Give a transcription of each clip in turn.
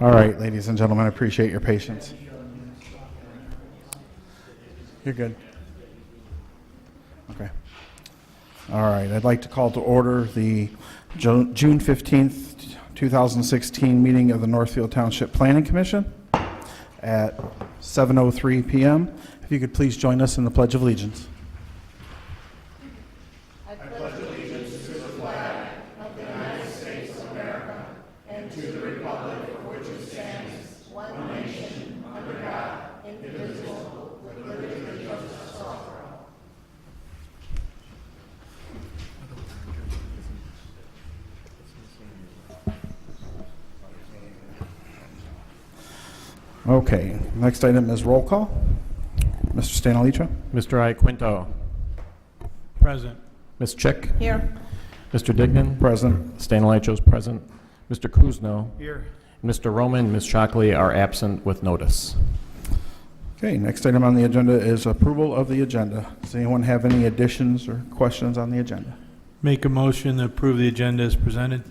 All right, ladies and gentlemen, I appreciate your patience. You're good. Okay. All right, I'd like to call to order the June 15th, 2016 meeting of the Northfield Township Planning Commission at 7:03 p.m. If you could please join us in the Pledge of Allegiance. Okay, next item is roll call. Mr. Stanalicha? Mr. Iaquinto. Present. Ms. Chick. Here. Mr. Dignan. Present. Stanalicho's present. Mr. Kuzno. Here. Mr. Roman and Ms. Shockley are absent with notice. Okay, next item on the agenda is approval of the agenda. Does anyone have any additions or questions on the agenda? Make a motion to approve the agenda as presented.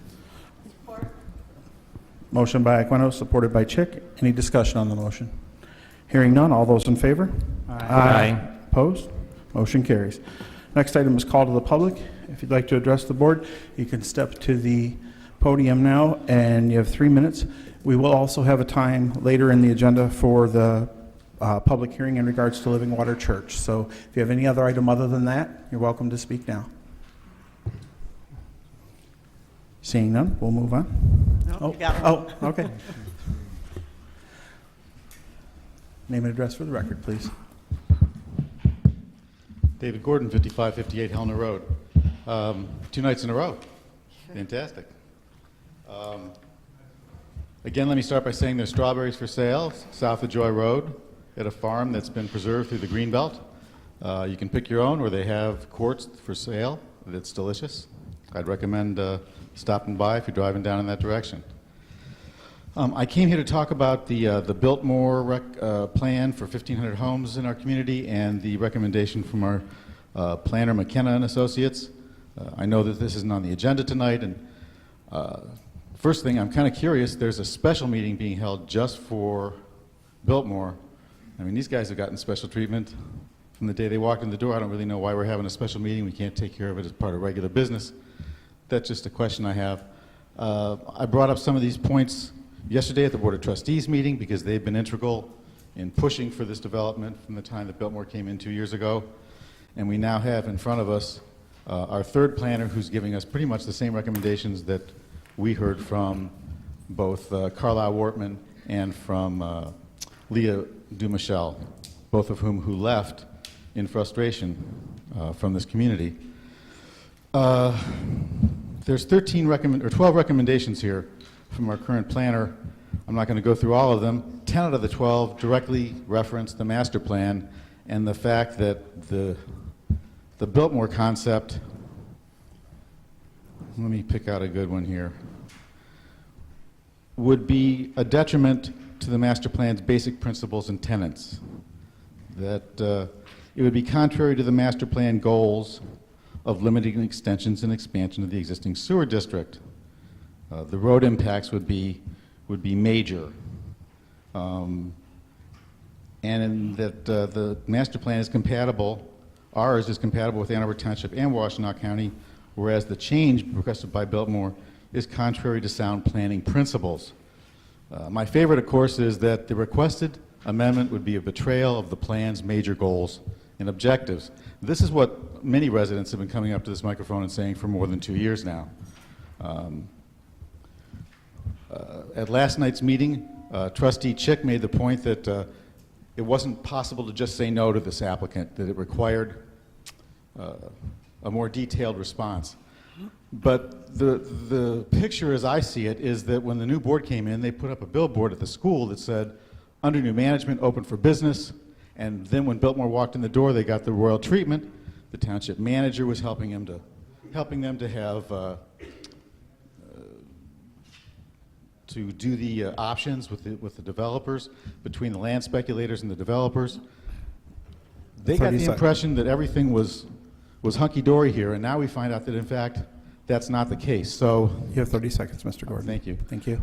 Motion by Aquino, supported by Chick. Any discussion on the motion? Hearing none, all those in favor? Aye. Opposed? Motion carries. Next item is call to the public. If you'd like to address the board, you can step to the podium now, and you have 3 minutes. We will also have a time later in the agenda for the public hearing in regards to Living Water Church. So if you have any other item other than that, you're welcome to speak now. Seeing none, we'll move on. No, you got it. Okay. Name and address for the record, please. David Gordon, 5558 Helena Road. 2 nights in a row. Fantastic. Again, let me start by saying there's strawberries for sale south of Joy Road at a farm that's been preserved through the Greenbelt. You can pick your own, or they have quarts for sale. That's delicious. I'd recommend stopping by if you're driving down in that direction. I came here to talk about the Biltmore plan for 1,500 homes in our community and the recommendation from our planner, McKenna and Associates. I know that this isn't on the agenda tonight, and first thing, I'm kind of curious, there's a special meeting being held just for Biltmore. I mean, these guys have gotten special treatment from the day they walked in the door. I don't really know why we're having a special meeting. We can't take care of it as part of regular business. That's just a question I have. I brought up some of these points yesterday at the Board of Trustees meeting because they've been integral in pushing for this development from the time that Biltmore came in 2 years ago. And we now have in front of us our third planner who's giving us pretty much the same recommendations that we heard from both Carlisle Wortman and from Leah Dumichel, both of whom who left in frustration from this community. There's 12 recommendations here from our current planner. I'm not going to go through all of them. 10 out of the 12 directly reference the master plan and the fact that the Biltmore concept, let me pick out a good one here, would be a detriment to the master plan's basic principles and tenets. That it would be contrary to the master plan goals of limiting extensions and expansion of the existing sewer district. The road impacts would be major. And in that the master plan is compatible, ours is compatible with Ann Arbor Township and Washtenaw County, whereas the change requested by Biltmore is contrary to sound planning principles. My favorite, of course, is that the requested amendment would be a betrayal of the plan's major goals and objectives. This is what many residents have been coming up to this microphone and saying for more than 2 years now. At last night's meeting, Trustee Chick made the point that it wasn't possible to just say no to this applicant, that it required a more detailed response. But the picture as I see it is that when the new board came in, they put up a billboard at the school that said, under new management, open for business. And then when Biltmore walked in the door, they got the royal treatment. The township manager was helping them to have to do the options with the developers, between the land speculators and the developers. They got the impression that everything was hunky-dory here, and now we find out that in fact that's not the case. So you have 30 seconds, Mr. Gordon. Thank you. Thank you.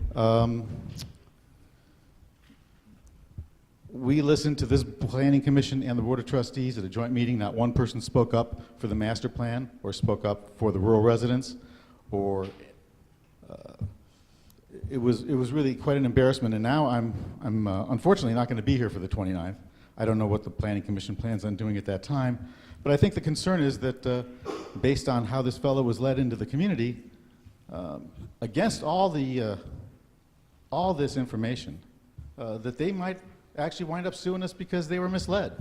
We listened to this planning commission and the board of trustees at a joint meeting. Not one person spoke up for the master plan or spoke up for the rural residents, or it was really quite an embarrassment. And now I'm unfortunately not going to be here for the 29th. I don't know what the planning commission plans on doing at that time, but I think the concern is that based on how this fellow was led into the community, against all this information, that they might actually wind up suing us because they were misled.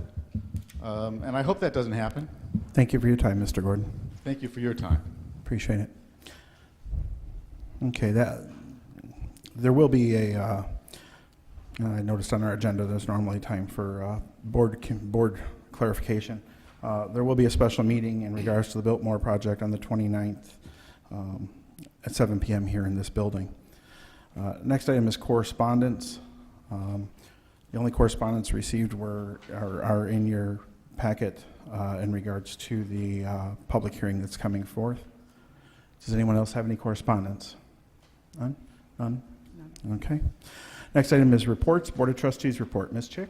And I hope that doesn't happen. Thank you for your time, Mr. Gordon. Thank you for your time. Appreciate it. Okay, there will be a, I noticed on our agenda there's normally time for board clarification. There will be a special meeting in regards to the Biltmore project on the 29th at 7 p.m. here in this building. Next item is correspondence. The only correspondence received are in your packet in regards to the public hearing that's coming forth. Does anyone else have any correspondence? None? None? Okay. Next item is reports. Board of Trustees report. Ms. Chick?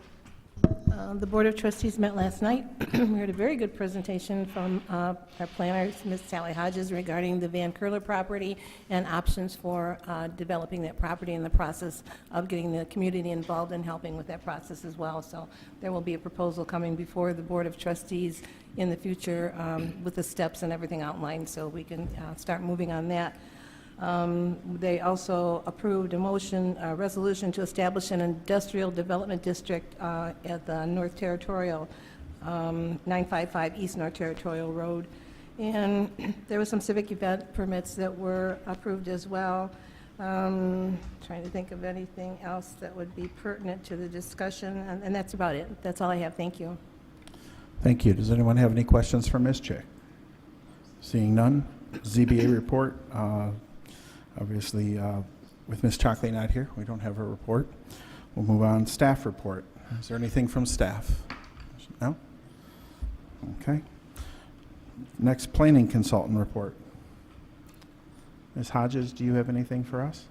The Board of Trustees met last night. We heard a very good presentation from our planner, Ms. Sally Hodges, regarding the Van Curler property and options for developing that property and the process of getting the community involved and helping with that process as well. So there will be a proposal coming before the Board of Trustees in the future with the steps and everything outlined, so we can start moving on that. They also approved a resolution to establish an industrial development district at the North Territorial, 955 East North Territorial Road. And there were some civic event permits that were approved as well. Trying to think of anything else that would be pertinent to the discussion, and that's about it. That's all I have. Thank you. Thank you. Does anyone have any questions for Ms. Chick? Seeing none. ZBA report. Obviously, with Ms. Chalkley not here, we don't have her report. We'll move on. Staff report. Is there anything from staff? No? Okay. Next, planning consultant report. Ms. Hodges, do you have anything for us?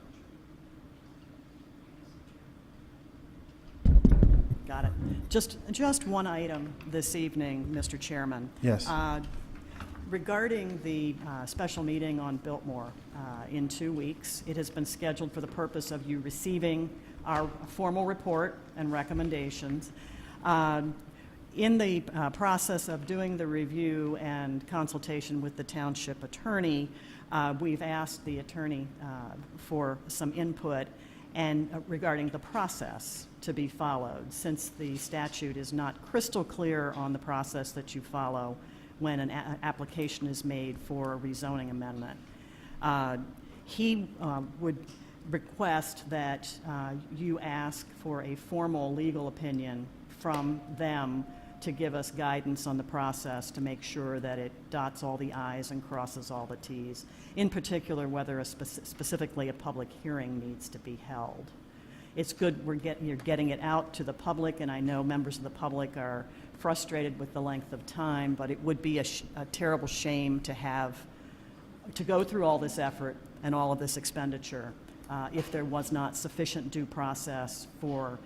Got it. Just one item this evening, Mr. Chairman. Yes. Regarding the special meeting on Biltmore in 2 weeks, it has been scheduled for the purpose of you receiving our formal report and recommendations. In the process of doing the review and consultation with the township attorney, we've asked the attorney for some input and regarding the process to be followed, since the statute is not crystal clear on the process that you follow when an application is made for a rezoning amendment. He would request that you ask for a formal legal opinion from them to give us guidance on the process to make sure that it dots all the I's and crosses all the T's, in particular whether specifically a public hearing needs to be held. It's good you're getting it out to the public, and I know members of the public are frustrated with the length of time, but it would be a terrible shame to go through all this effort and all of this expenditure if there was not sufficient due process for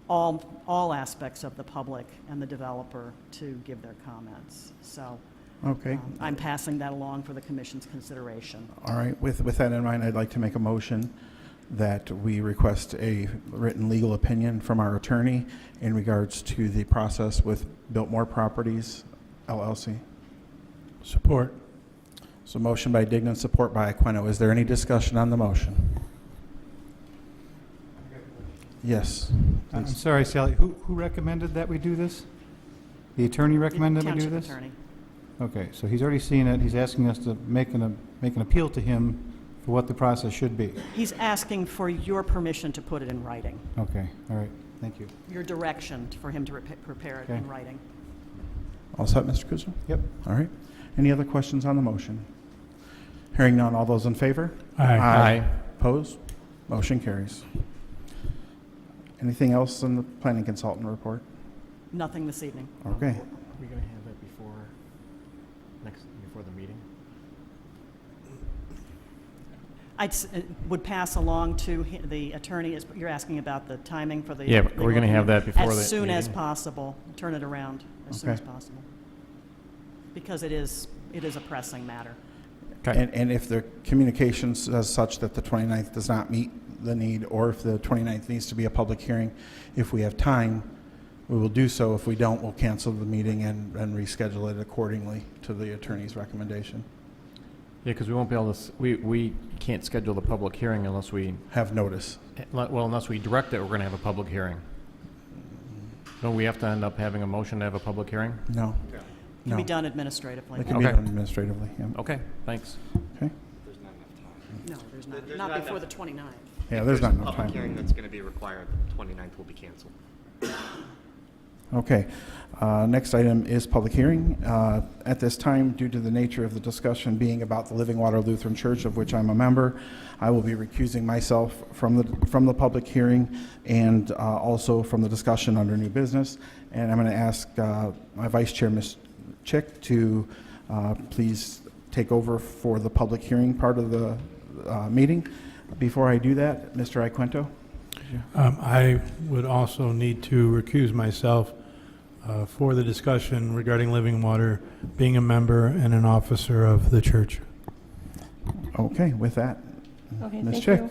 all aspects of the public and the developer to give their comments. So Okay. I'm passing that along for the commission's consideration. All right. With that in mind, I'd like to make a motion that we request a written legal opinion from our attorney in regards to the process with Biltmore Properties, LLC. Support. So motion by Dignan, support by Aquino. Is there any discussion on the motion? Yes. I'm Please. sorry, Sally, who recommended that we do this? The attorney recommended we do Township this? attorney. Okay, so he's already seen it, he's asking us to make an appeal to him for what the process should be. He's asking for your permission to put it in writing, Okay, all right, thank you. your direction for him to prepare it in Okay. writing. All set, Mr. Kuzma? Yep. All right. Any other questions on the motion? Hearing none, all those in favor? Aye. Opposed? Motion carries. Anything else in the planning consultant report? Nothing this evening. Okay. Are we going to have that before the meeting? I would pass along to the attorney, you're asking about the timing for the... Yeah, we're going to have that before the As soon as meeting. possible, turn it around as soon as Okay. possible. Because it is a pressing matter. Okay. And if the communication says such that the 29th does not meet the need, or if the 29th needs to be a public hearing, if we have time, we will do so. If we don't, we'll cancel the meeting and reschedule it accordingly to the attorney's recommendation. Yeah, because we won't be able to, we can't schedule the public hearing unless we, Have notice. well, unless we direct that we're going to have a public hearing. Don't we have to end up having a motion to have a public hearing? No. Can be done administratively. It can be Okay. done administratively, yeah. Okay, thanks. Okay. No, there's not before the 29th. Yeah, there's not enough Public time. hearing that's going to be required, the 29th will be canceled. Okay. Next item is public hearing. At this time, due to the nature of the discussion being about the Living Water Lutheran Church, of which I'm a member, I will be recusing myself from the public hearing and also from the discussion under new business. And I'm going to ask my Vice Chair, Ms. Chick, to please take over for the public hearing part of the meeting. Before I do that, Mr. Iquento? I would also need to recuse myself for the discussion regarding living water, being a member and an officer of the church. Okay, with that, Okay, Ms. thank Chick. you.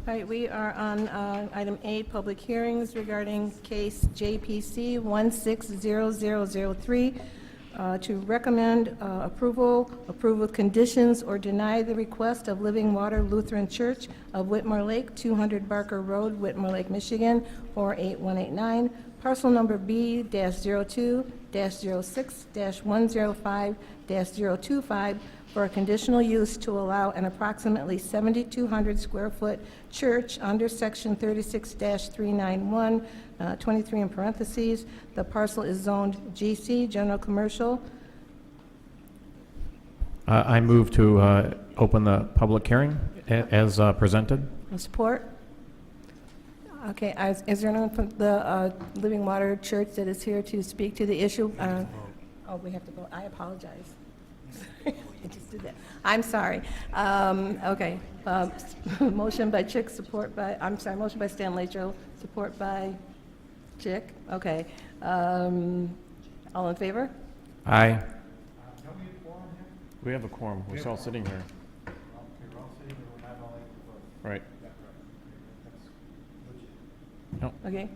All right, we are on item 8, public hearings regarding case JPC 160003, to recommend approve with conditions or deny the request of Living Water Lutheran Church of Whitmore Lake, 200 Barker Road, Whitmore Lake, Michigan, 48189, parcel number B-02-06-105-025 for a conditional use to allow an approximately 7,200 square foot church under section 36-391, 23 in parentheses. The parcel is zoned GC, general commercial. I move to open the public hearing as presented. Support? Okay, is there anyone from the Living Water Church that is here to speak to the issue? Oh, we have to vote. I apologize. I just did that. I'm sorry. Okay. Motion by Chick, motion by Stanley-Joe, support by Chick. Okay. All in favor? Aye. We have a quorum. We're all sitting here. Right. Okay.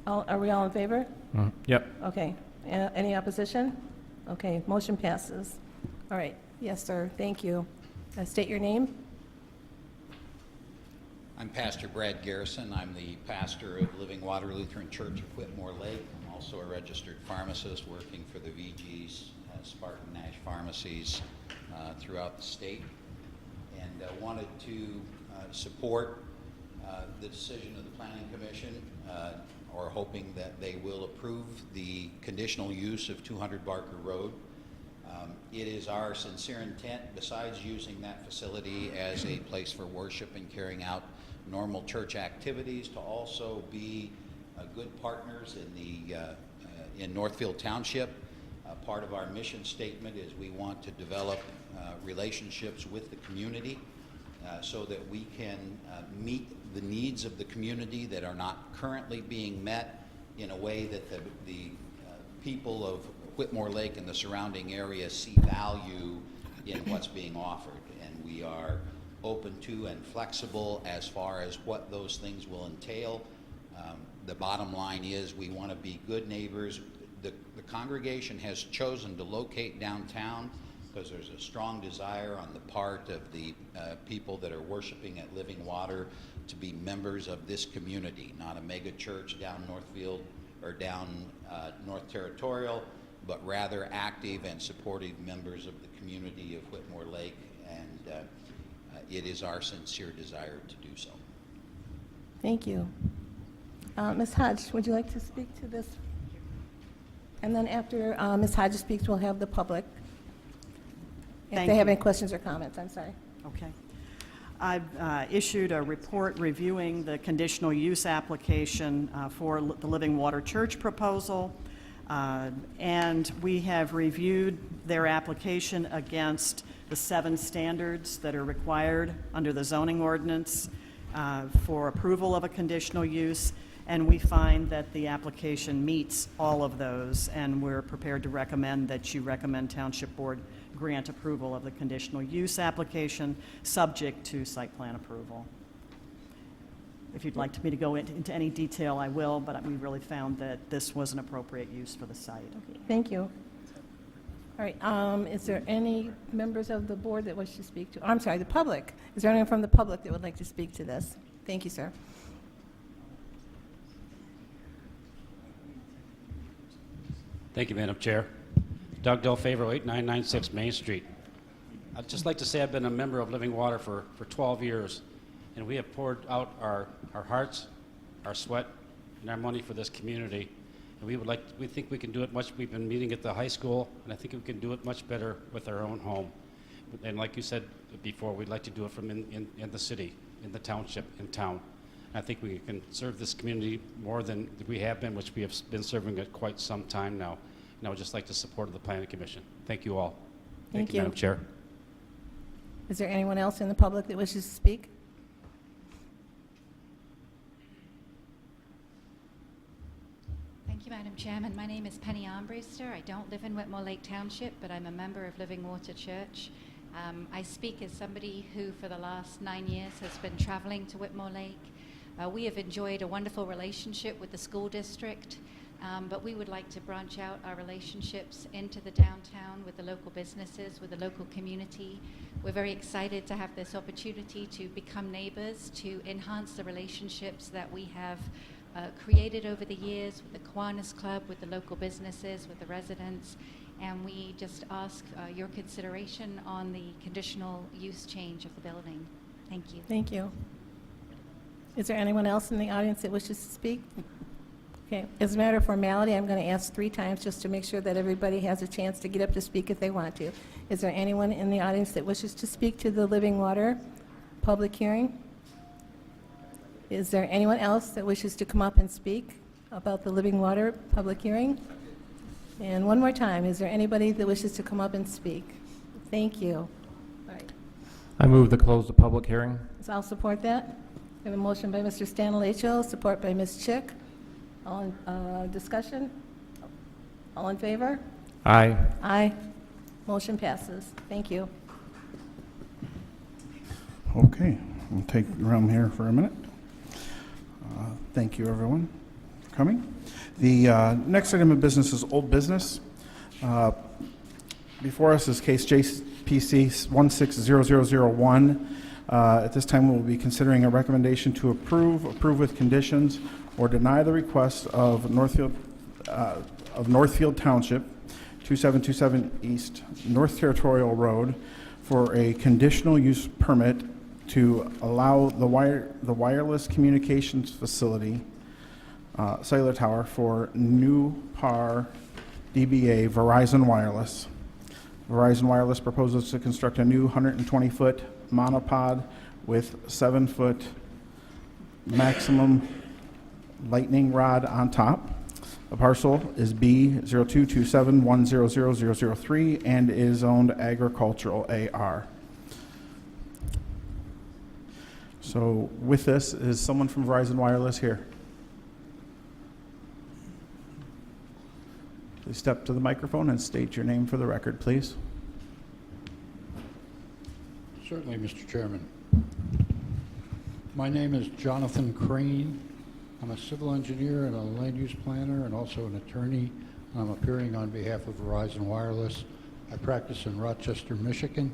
Are we all in favor? Yep. Okay. Any opposition? Okay, motion passes. All right. Yes, sir. Thank you. State your name. I'm Pastor Brad Garrison. I'm the pastor of Living Water Lutheran Church of Whitmore Lake. I'm also a registered pharmacist working for the VG's Spartan Nash pharmacies throughout the state, and wanted to support the decision of the Planning Commission, or hoping that they will approve the conditional use of 200 Barker Road. It is our sincere intent, besides using that facility as a place for worship and carrying out normal church activities, to also be good partners in Northfield Township. Part of our mission statement is we want to develop relationships with the community so that we can meet the needs of the community that are not currently being met in a way that the people of Whitmore Lake and the surrounding area see value in what's being offered. And we are open to and flexible as far as what those things will entail. The bottom line is we want to be good neighbors. The congregation has chosen to locate downtown because there's a strong desire on the part of the people that are worshiping at Living Water to be members of this community, not a mega church down Northfield or down North Territorial, but rather active and supportive members of the community of Whitmore Lake, and it is our sincere desire to do so. Thank you. Ms. Hodge, would you like to speak to this? And then after Ms. Hodge speaks, we'll have the public. If Thank they have you. any questions or comments, I'm sorry. Okay. I've issued a report reviewing the conditional use application for the Living Water Church proposal, and we have reviewed their application against the 7 standards that are required under the zoning ordinance for approval of a conditional use, and we find that the application meets all of those, and we're prepared to recommend that you recommend Township Board grant approval of the conditional use application, subject to site plan approval. If you'd like me to go into any detail, I will, but we really found that this was an appropriate use for the site. Okay, thank you. All right, is there any members of the board that wish to speak to, I'm sorry, the public? Is there anyone from the public that would like to speak to this? Thank you, sir. Thank you, Madam Chair. Doug Delfavor, 8996 Main Street. I'd just like to say I've been a member of Living Water for 12 years, and we have poured out our hearts, our sweat, and our money for this community. And we think we can do it much. We've been meeting at the high school, and I think we can do it much better with our own home. And like you said before, we'd like to do it from in the city, in the township, in town. I think we can serve this community more than we have been, which we have been serving it quite some time now. And I would just like to support the Planning Commission. Thank you all. Thank you. Madam Chair. Is there anyone else in the public that wishes to speak? Thank you, Madam Chairman. My name is Penny Armbruster. I don't live in Whitmore Lake Township, but I'm a member of Living Water Church. I speak as somebody who, for the last 9 years, has been traveling to Whitmore Lake. We have enjoyed a wonderful relationship with the school district, but we would like to branch out our relationships into the downtown with the local businesses, with the local community. We're very excited to have this opportunity to become neighbors, to enhance the relationships that we have created over the years with the Kiwanis Club, with the local businesses, with the residents, and we just ask your consideration on the conditional use change of the building. Thank you. Thank you. Is there anyone else in the audience that wishes to speak? Okay, as a matter of formality, I'm going to ask 3 times just to make sure that everybody has a chance to get up to speak if they want to. Is there anyone in the audience that wishes to speak to the Living Water public hearing? Is there anyone else that wishes to come up and speak about the Living Water public hearing? And one more time, is there anybody that wishes to come up and speak? Thank you. All right. I move to close the public hearing. So I'll support that. We have a motion by Mr. Stanalacho, support by Ms. Chick. All in discussion? All in favor? Aye. Aye. Motion passes. Thank you. Okay, we'll take the room here for a minute. Thank you, everyone, for coming. The next item of business is old business. Before us is case JPC 160001. At this time, we'll be considering a recommendation to approve with conditions, or deny the request of Northfield Township, 2727 East North Territorial Road, for a conditional use permit to allow the wireless communications facility, cellular tower, for new PAR DBA Verizon Wireless. Verizon Wireless proposes to construct a new 120-foot monopod with 7-foot maximum lightning rod on top. The parcel is B0227100003 and is zoned agricultural AR. So with this, is someone from Verizon Wireless here? Please step to the microphone and state your name for the record, please. Certainly, Mr. Chairman. My name is Jonathan Crane. I'm a civil engineer and a land use planner and also an attorney. I'm appearing on behalf of Verizon Wireless. I practice in Rochester, Michigan.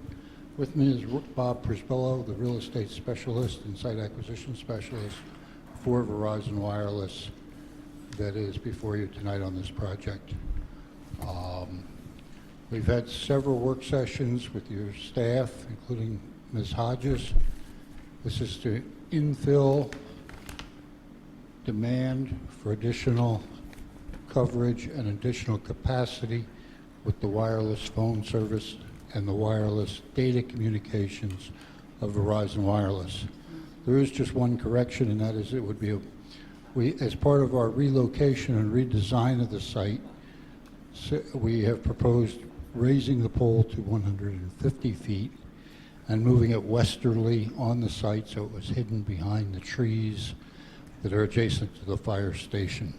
With me is Bob Prisbillo, the real estate specialist and site acquisition specialist for Verizon Wireless that is before you tonight on this project. We've had several work sessions with your staff, including Ms. Hodges. This is to infill demand for additional coverage and additional capacity with the wireless phone service and the wireless data communications of Verizon Wireless. There is just one correction, and that is it would be as part of our relocation and redesign of the site, we have proposed raising the pole to 150 feet and moving it westerly on the site so it was hidden behind the trees that are adjacent to the fire station.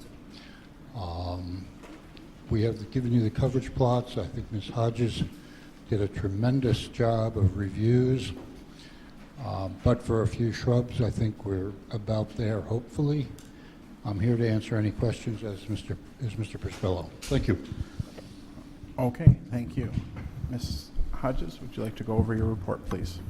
We have given you the coverage plots. I think Ms. Hodges did a tremendous job of reviews. But for a few shrubs, I think we're about there, hopefully. I'm here to answer any questions as Mr. Perspillo. Thank you. Okay, thank you. Ms. Hodges, would you like to go over your report, please?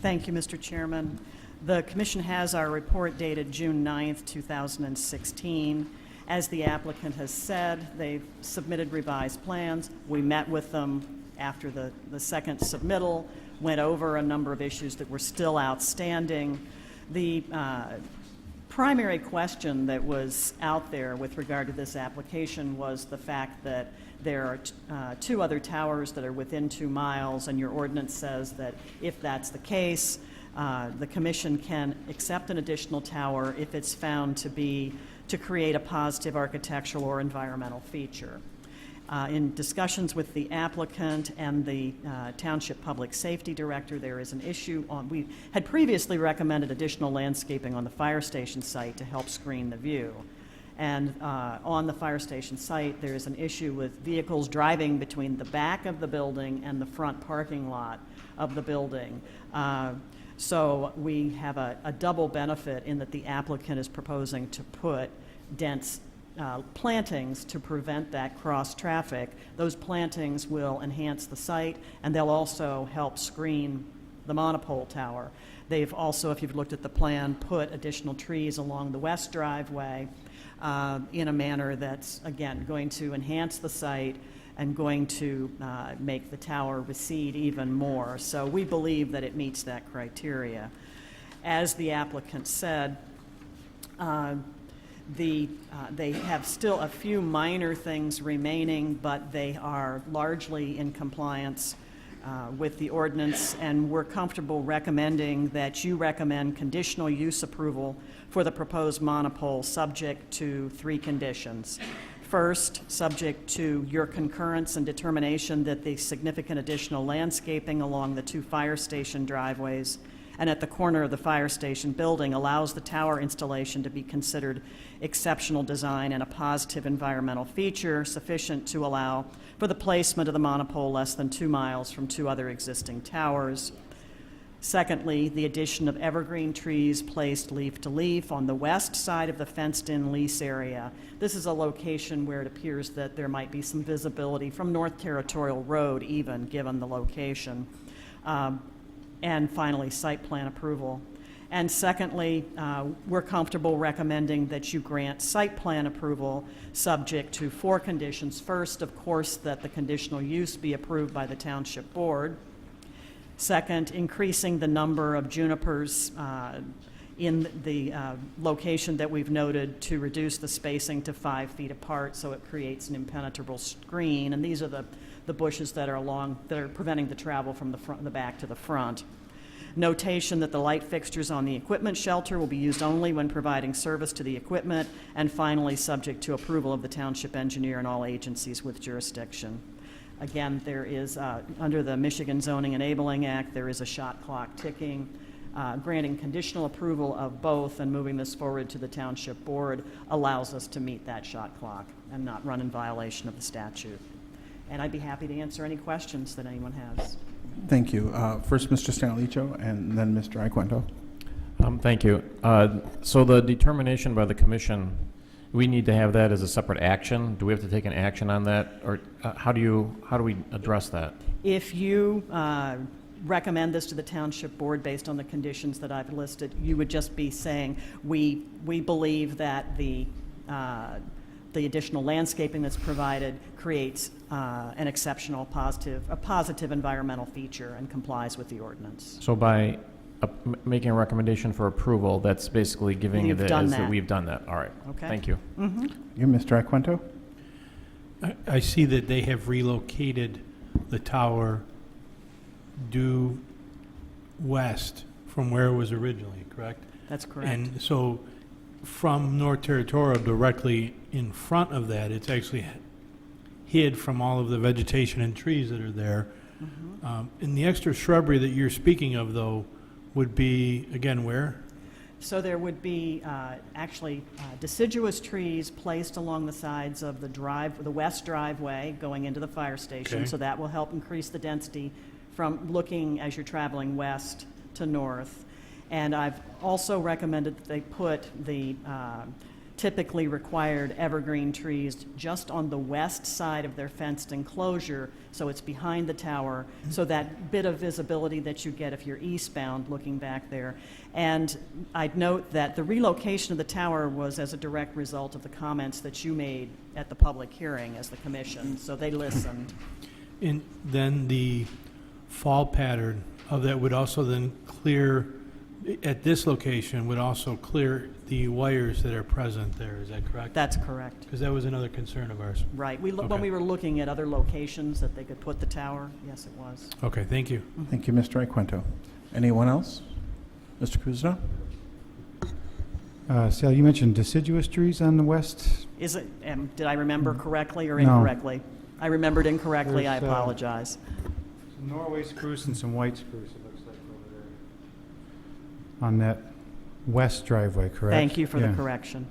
Thank you, Mr. Chairman. The Commission has our report dated June 9th, 2016. As the applicant has said, they've submitted revised plans. We met with them after the second submittal, went over a number of issues that were still outstanding. The primary question that was out there with regard to this application was the fact that there are two other towers that are within 2 miles, and your ordinance says that if that's the case, the Commission can accept an additional tower if it's found to create a positive architectural or environmental feature. In discussions with the applicant and the Township Public Safety Director, there is an issue on, we had previously recommended additional landscaping on the fire station site to help screen the view. And on the fire station site, there is an issue with vehicles driving between the back of the building and the front parking lot of the building. So we have a double benefit in that the applicant is proposing to put dense plantings to prevent that cross traffic. Those plantings will enhance the site, and they'll also help screen the monopole tower. They've also, if you've looked at the plan, put additional trees along the west driveway in a manner that's, again, going to enhance the site and going to make the tower recede even more. So we believe that it meets that criteria. As the applicant said, they have still a few minor things remaining, but they are largely in compliance with the ordinance, and we're comfortable recommending that you recommend conditional use approval for the proposed monopole subject to 3 conditions. First, subject to your concurrence and determination that the significant additional landscaping along the 2 fire station driveways and at the corner of the fire station building allows the tower installation to be considered exceptional design and a positive environmental feature sufficient to allow for the placement of the monopole less than 2 miles from 2 other existing towers. Secondly, the addition of evergreen trees placed leaf to leaf on the west side of the fenced-in lease area. This is a location where it appears that there might be some visibility from North Territorial Road even, given the location. And finally, site plan approval. And secondly, we're comfortable recommending that you grant site plan approval subject to 4 conditions. First, of course, that the conditional use be approved by the Township Board. Second, increasing the number of junipers in the location that we've noted to reduce the spacing to 5 feet apart so it creates an impenetrable screen. And these are the bushes that are preventing the travel from the back to the front. Notation that the light fixtures on the equipment shelter will be used only when providing service to the equipment. And finally, subject to approval of the township engineer and all agencies with jurisdiction. Again, there is, under the Michigan Zoning Enabling Act, there is a shot clock ticking. Granting conditional approval of both and moving this forward to the Township Board allows us to meet that shot clock and not run in violation of the statute. And I'd be happy to answer any questions that anyone has. Thank you. First, Mr. Stanalicho, and then Mr. Iaquinto. Thank you. So the determination by the Commission, we need to have that as a separate action. Do we have to take an action on that, or how do we address that? If you recommend this to the Township Board based on the conditions that I've listed, you would just be saying we believe that the additional landscaping that's provided creates an exceptional positive environmental feature and complies with the ordinance. So by making a recommendation for approval, that's basically giving it as that we've done that. All right. Okay. Thank you. Mm-hmm. You, Mr. Iaquinto? I see that they have relocated the tower due west from where it was originally, correct? That's correct. And so from North Territorial directly in front of that, it's actually hid from all of the vegetation and trees that are there. And the extra shrubbery that you're speaking of, though, would be, again, where? So there would be actually deciduous trees placed along the sides of the west driveway going into the fire station. Okay. So that will help increase the density from looking as you're traveling west to north. And I've also recommended that they put the typically required evergreen trees just on the west side of their fenced enclosure, so it's behind the tower, so that bit of visibility that you get if you're eastbound looking back there. And I'd note that the relocation of the tower was as a direct result of the comments that you made at the public hearing as the commission, so they listened. And then the fall pattern of that would also then clear, at this location, would also clear the wires that are present there, is that correct? That's correct. Because that was another concern of ours. Right. When Okay. we were looking at other locations that they could put the tower, yes, it was. Okay, thank you. Thank you, Mr. Iaquinto. Anyone else? Mr. Kuzna? Sal, you mentioned deciduous trees on the west? Is it, did I remember correctly or No. incorrectly? I remembered incorrectly, I There's, apologize. Some Norway spruce and some white spruce, it looks like over there. On that west driveway, correct? Thank you for the Yeah. correction.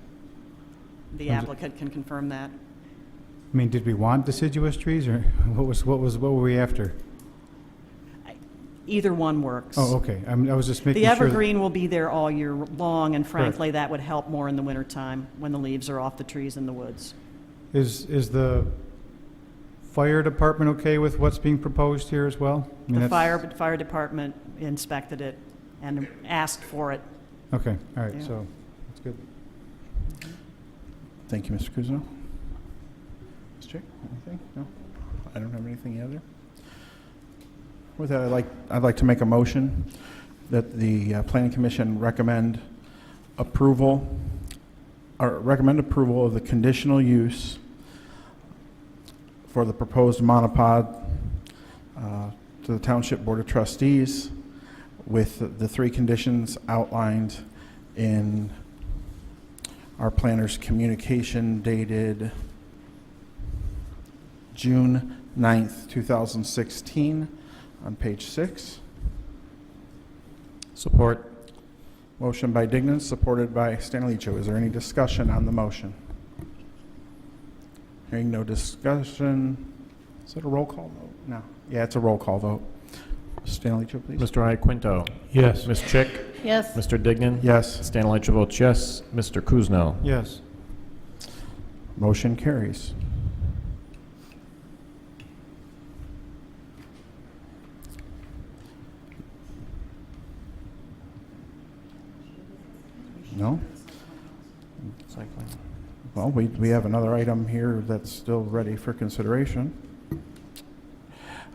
The Sounds- applicant can confirm that. I mean, did we want deciduous trees, or what were we after? Either one works. Oh, okay, I was just making The sure. evergreen will be there all year long, and frankly, that would help more in the wintertime when the leaves are off the trees in the woods. Is the fire department okay with what's being proposed here as well? I mean, The that's- fire department inspected it and asked for it. Okay, all right, Yeah. so, that's good. Thank you, Mr. Kuzno. Ms. Chick, anything? No? I don't have anything either. With that, I'd like to make a motion that the Planning Commission recommend approval of the conditional use for the proposed monopod to the Township Board of Trustees with the three conditions outlined in our planner's communication dated June 9th, 2016, on page 6. Support. Motion by Dignan, supported by Stanleycho. Is there any discussion on the motion? Hearing no discussion. Is it a roll call vote? No. Yeah, it's a roll call vote. Stanleycho, please. Mr. Iaquinto. Yes. Ms. Chick. Yes. Mr. Dignan. Yes. Stanley votes yes. Mr. Kuzno. Yes. Motion carries. No? Well, we have another item here that's still ready for consideration.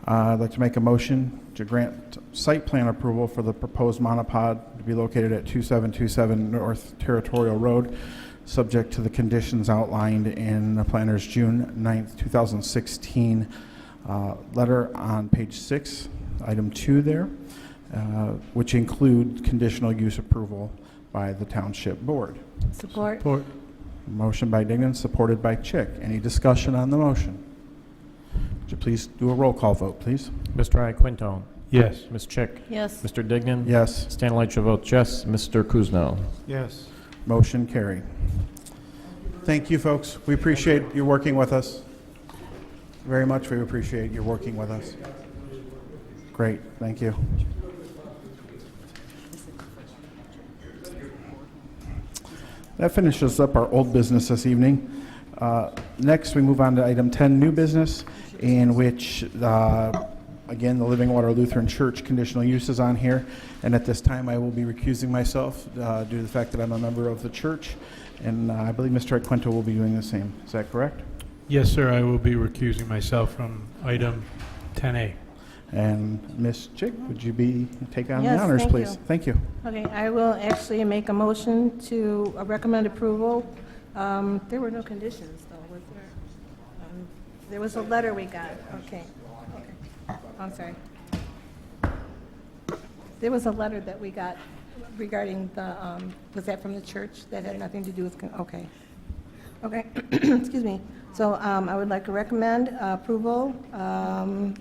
I'd like to make a motion to grant site plan approval for the proposed monopod to be located at 2727 North Territorial Road, subject to the conditions outlined in the planner's June 9th, 2016 letter on page 6, item 2 there, which include conditional use approval by the Township Board. Support. Support. Motion by Dignan, supported by Chick. Any discussion on the motion? Would you please do a roll call vote, please? Mr. Iaquinto. Yes. Ms. Chick. Yes. Mr. Dignan. Yes. Stanley votes yes. Mr. Kuzno. Yes. Motion carried. Thank you, folks. We appreciate you working with us. Very much we appreciate you working with us. Great, thank you. That finishes up our old business this evening. Next, we move on to item 10, new business, in which, again, the Living Water Lutheran Church conditional use is on here. And at this time, I will be recusing myself due to the fact that I'm a member of the church. And I believe Mr. Iaquinto will be doing the same. Is that correct? Yes, sir, I will be recusing myself from item 10A. And Ms. Chick, would you take on the Yes, honors, thank please? you. Thank you. Okay, I will actually make a motion to recommend approval. There were no conditions, though, was there? There was a letter we got. Okay. I'm sorry. There was a letter that we got regarding the, was that from the church? That had nothing to do with, okay. Okay, excuse me. So I would like to recommend approval on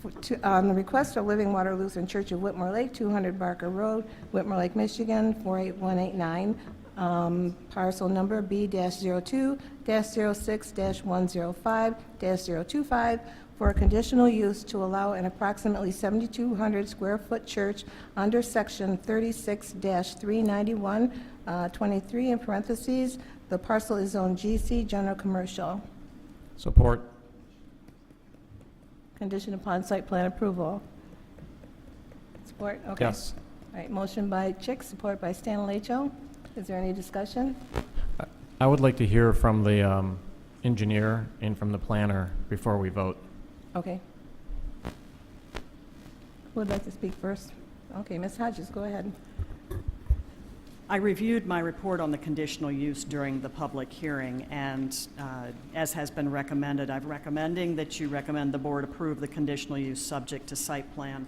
the request of Living Water Lutheran Church of Whitmore Lake, 200 Barker Road, Whitmore Lake, Michigan, 48189, parcel number B-02-06-105-025, for a conditional use to allow an approximately 7,200 square foot church under section 36-391, 23 in parentheses. The parcel is zone GC, general commercial. Support. Conditioned upon site plan approval. Support? Okay. Yes. All right, motion by Chick, support by Stanilecho. Is there any discussion? I would like to hear from the engineer and from the planner before we vote. Okay. Who would like to speak first? Okay, Ms. Hodges, go ahead. I reviewed my report on the conditional use during the public hearing, and as has been recommended, I'm recommending that you recommend the board approve the conditional use subject to site plan.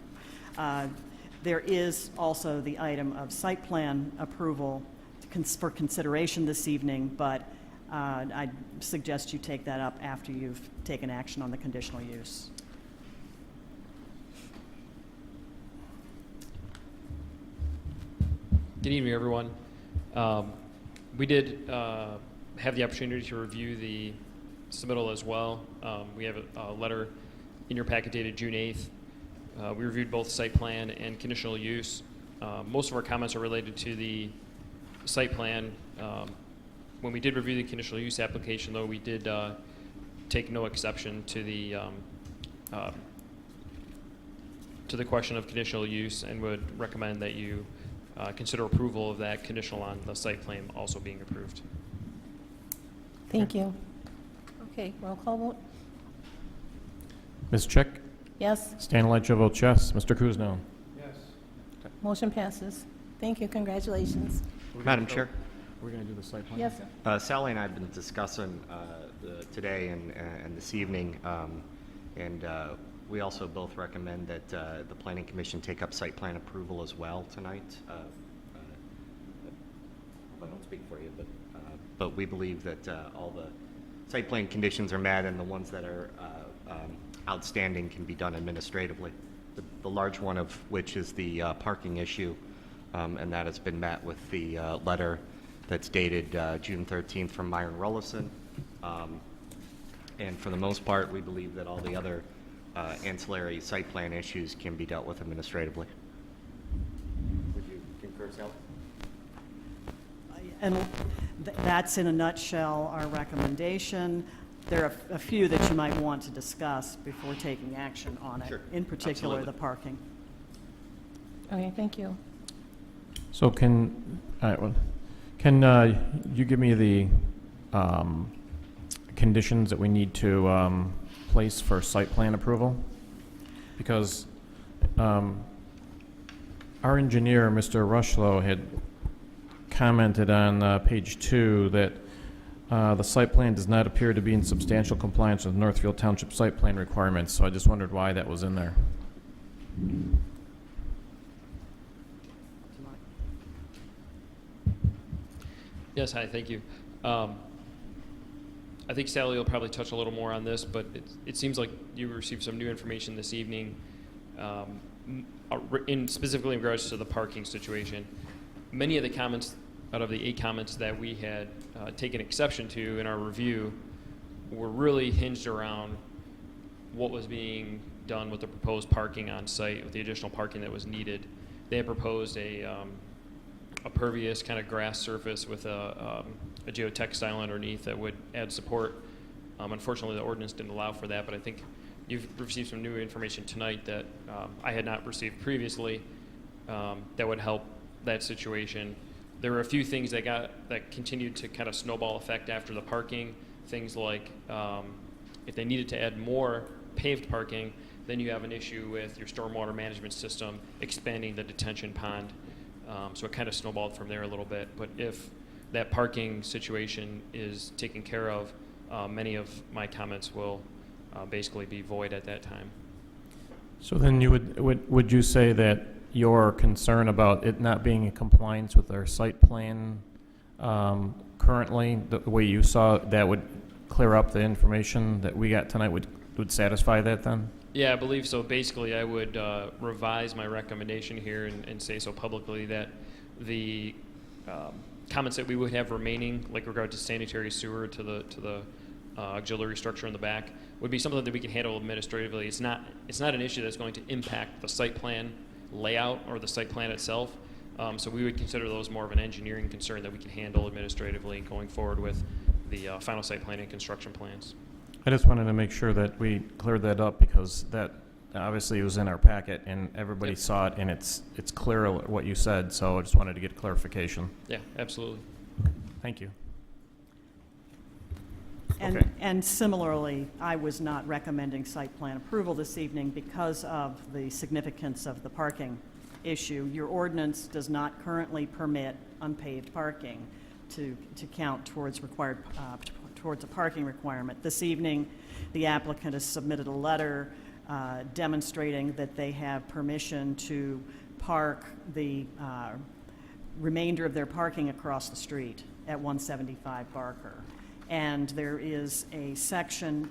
There is also the item of site plan approval for consideration this evening, but I suggest you take that up after you've taken action on the conditional use. Good evening, everyone. We did have the opportunity to review the submittal as well. We have a letter in your packet dated June 8th. We reviewed both site plan and conditional use. Most of our comments are related to the site plan. When we did review the conditional use application, though, we did take no exception to the question of conditional use, and would recommend that you consider approval of that conditional on the site plan also being approved. Thank you. Okay, roll call vote? Ms. Chick? Yes, Stanilecho votes yes. Mr. Kuzno? motion passes. Thank you, congratulations. Madam Chair, We're going to do the site plan? Yes, Sally and I have been discussing today and this evening, and we also both recommend that the Planning Commission take up site plan approval as well tonight. I don't speak for you, but we believe that all the site plan conditions are met, and the ones that are outstanding can be done administratively. The large one of which is the parking issue, and that has been met with the letter that's dated June 13th from Myron Rollison. And for the most part, we believe that all the other ancillary site plan issues can be dealt with administratively. Would you concur, Sally? And that's in a nutshell our recommendation. There are a few that you might want to discuss before taking action on it, Sure. in particular Absolutely. the parking. okay, thank you. So can you give me the conditions that we need to place for site plan approval? Because our engineer, Mr. Rushlow, had commented on page 2 that the site plan does not appear to be in substantial compliance with Northfield Township site plan requirements, so I just wondered why that was in there. Yes, hi, thank you. I think Sally will probably touch a little more on this, but it seems like you received some new information this evening, specifically in regards to the parking situation. Many of the comments, out of the 8 comments that we had taken exception to in our review, were really hinged around what was being done with the proposed parking on site, with the additional parking that was needed. They had proposed a pervious kind of grass surface with a geotextile underneath that would add support. Unfortunately, the ordinance didn't allow for that, but I think you've received some new information tonight that I had not received previously that would help that situation. There were a few things that continued to kind of snowball effect after the parking. Things like if they needed to add more paved parking, then you have an issue with your stormwater management system expanding the detention pond. So it kind of snowballed from there a little bit. But if that parking situation is taken care of, many of my comments will basically be void at that time. So then you would you say that your concern about it not being in compliance with our site plan currently, the way you saw it, that would clear up the information that we got tonight, would satisfy that then? Yeah, I believe so. Basically, I would revise my recommendation here and say so publicly that the comments that we would have remaining, like regard to sanitary sewer to the auxiliary structure in the back, would be something that we can handle administratively. It's not an issue that's going to impact the site plan layout or the site plan itself. So we would consider those more of an engineering concern that we can handle administratively going forward with the final site plan and construction plans. I just wanted to make sure that we cleared that up, because that obviously was in our packet and everybody Yep. saw it, and it's clear what you said, so I just wanted to get clarification. Yeah, absolutely. Thank you. And, Okay. and similarly, I was not recommending site plan approval this evening because of the significance of the parking issue. Your ordinance does not currently permit unpaved parking to count towards required, towards a parking requirement. This evening, the applicant has submitted a letter demonstrating that they have permission to park the remainder of their parking across the street at 175 Barker. And there is a section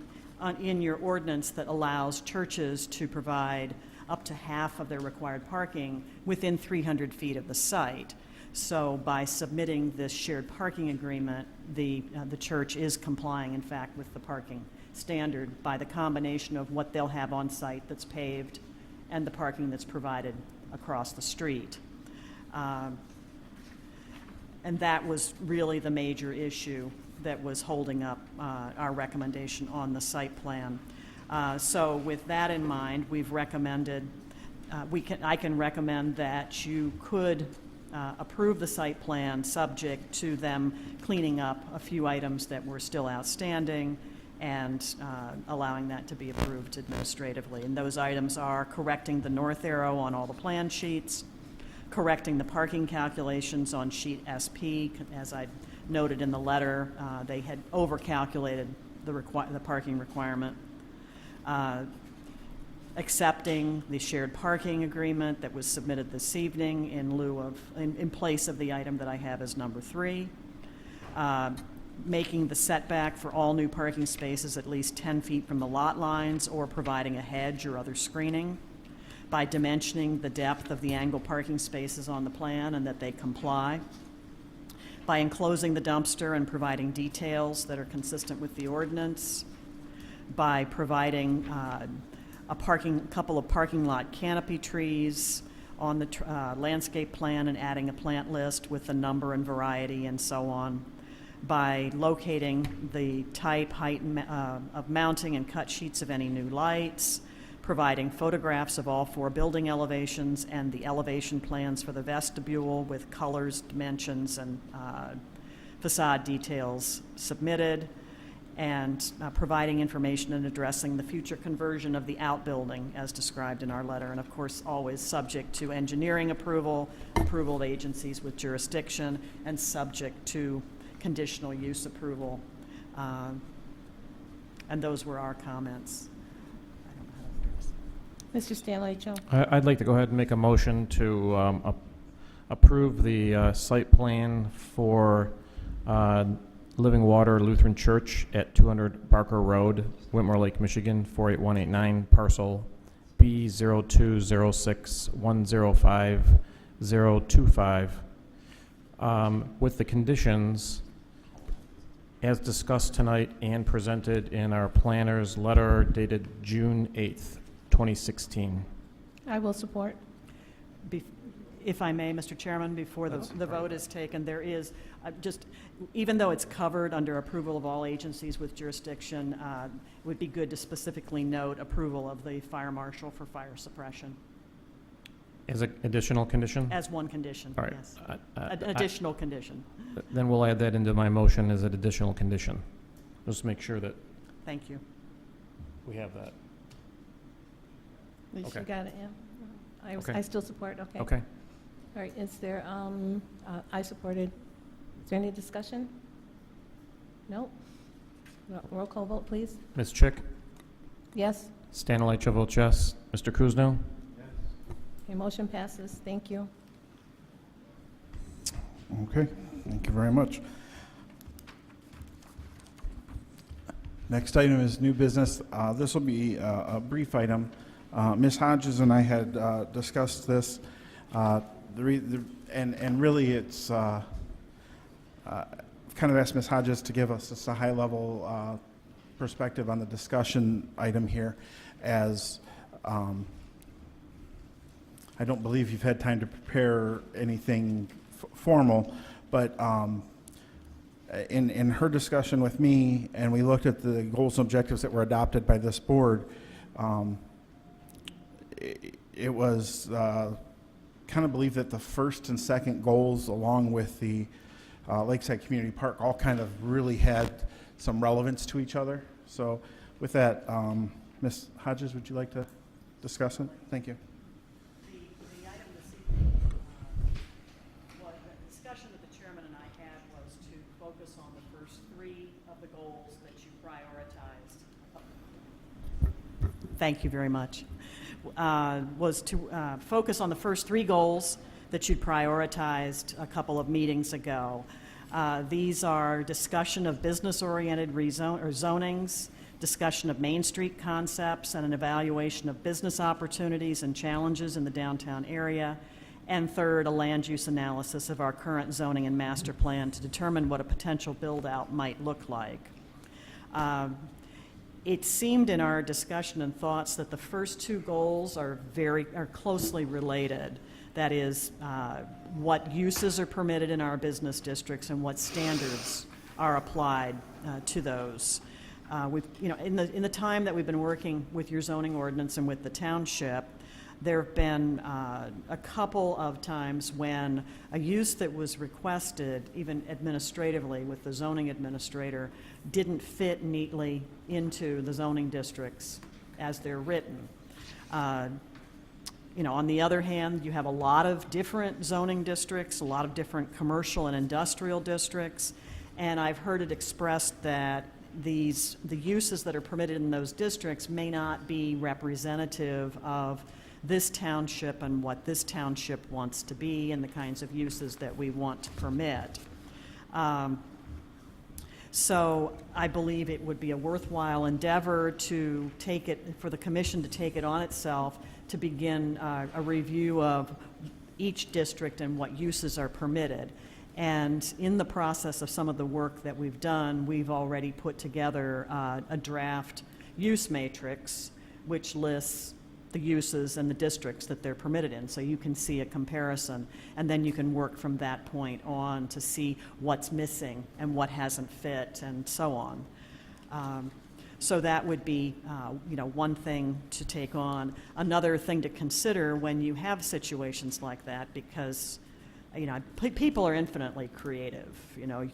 in your ordinance that allows churches to provide up to half of their required parking within 300 feet of the site. So by submitting this shared parking agreement, the church is complying, in fact, with the parking standard by the combination of what they'll have on site that's paved and the parking that's provided across the street. And that was really the major issue that was holding up our recommendation on the site plan. So with that in mind, we've recommended, I can recommend that you could approve the site plan subject to them cleaning up a few items that were still outstanding and allowing that to be approved administratively. And those items are correcting the north arrow on all the plan sheets, correcting the parking calculations on sheet SP. As I noted in the letter, they had overcalculated the parking requirement. Accepting the shared parking agreement that was submitted this evening in place of the item that I have as number 3. Making the setback for all new parking spaces at least 10 feet from the lot lines, or providing a hedge or other screening. By dimensioning the depth of the angle parking spaces on the plan and that they comply. By enclosing the dumpster and providing details that are consistent with the ordinance. By providing a couple of parking lot canopy trees on the landscape plan and adding a plant list with the number and variety and so on. By locating the type, height, of mounting and cut sheets of any new lights. Providing photographs of all 4 building elevations and the elevation plans for the vestibule with colors, dimensions, and facade details submitted. And providing information and addressing the future conversion of the outbuilding as described in our letter. And of course, always subject to engineering approval, approval of agencies with jurisdiction, and subject to conditional use approval. And those were our comments. I don't know how to address. Mr. Stanley Joe. I'd like to go ahead and make a motion to approve the site plan for Living Water Lutheran Church at 200 Barker Road, Whitmore Lake, Michigan, 48189, parcel B0206105025, with the conditions as discussed tonight and presented in our planner's letter dated June 8th, 2016. I will support. If I may, Mr. Chairman, before the vote is taken, there is even though it's covered under approval of all agencies with jurisdiction, it would be good to specifically note approval of the fire marshal for fire suppression. As an additional condition? As one condition, All right. yes. An additional condition. Then we'll add that into my motion as an additional condition. Just make sure that Thank you. we have that. You Okay. got it, yeah? Okay. I still support, okay. Okay. All right, is there, I supported, is there any discussion? No? Roll call vote, please. Ms. Chick? Yes? Stanley votes yes. Mr. Kuzno? Your motion passes, thank you. Okay, thank you very much. Next item is new business. This will be a brief item. Ms. Hodges and I had discussed this, and really it's kind of asked Ms. Hodges to give us just a high-level perspective on the discussion item here, as I don't believe you've had time to prepare anything formal, but in her discussion with me, and we looked at the goals and objectives that were adopted by this board, it was kind of believed that the first and second goals, along with the Lakeside Community Park, all kind of really had some relevance to each other. So with that, Ms. Hodges, would you like to discuss it? Thank you. The item this evening, what the discussion that the chairman and I had was to focus on the first three of the goals that you prioritized. Thank you very much. Was to focus on the first three goals that you'd prioritized a couple of meetings ago. These are discussion of business-oriented zonings, discussion of Main Street concepts, and an evaluation of business opportunities and challenges in the downtown area. And third, a land use analysis of our current zoning and master plan to determine what a potential build-out might look like. It seemed in our discussion and thoughts that the first two goals are closely related. That is, what uses are permitted in our business districts and what standards are applied to those. In the time that we've been working with your zoning ordinance and with the township, there have been a couple of times when a use that was requested, even administratively with the zoning administrator, didn't fit neatly into the zoning districts as they're written. On the other hand, you have a lot of different zoning districts, a lot of different commercial and industrial districts, and I've heard it expressed that the uses that are permitted in those districts may not be representative of this township and what this township wants to be and the kinds of uses that we want to permit. So I believe it would be a worthwhile endeavor to take it, for the commission to take it on itself to begin a review of each district and what uses are permitted. And in the process of some of the work that we've done, we've already put together a draft use matrix which lists the uses and the districts that they're permitted in, so you can see a comparison, and then you can work from that point on to see what's missing and what hasn't fit and so on. So that would be one thing to take on. Another thing to consider when you have situations like that, because people are infinitely creative.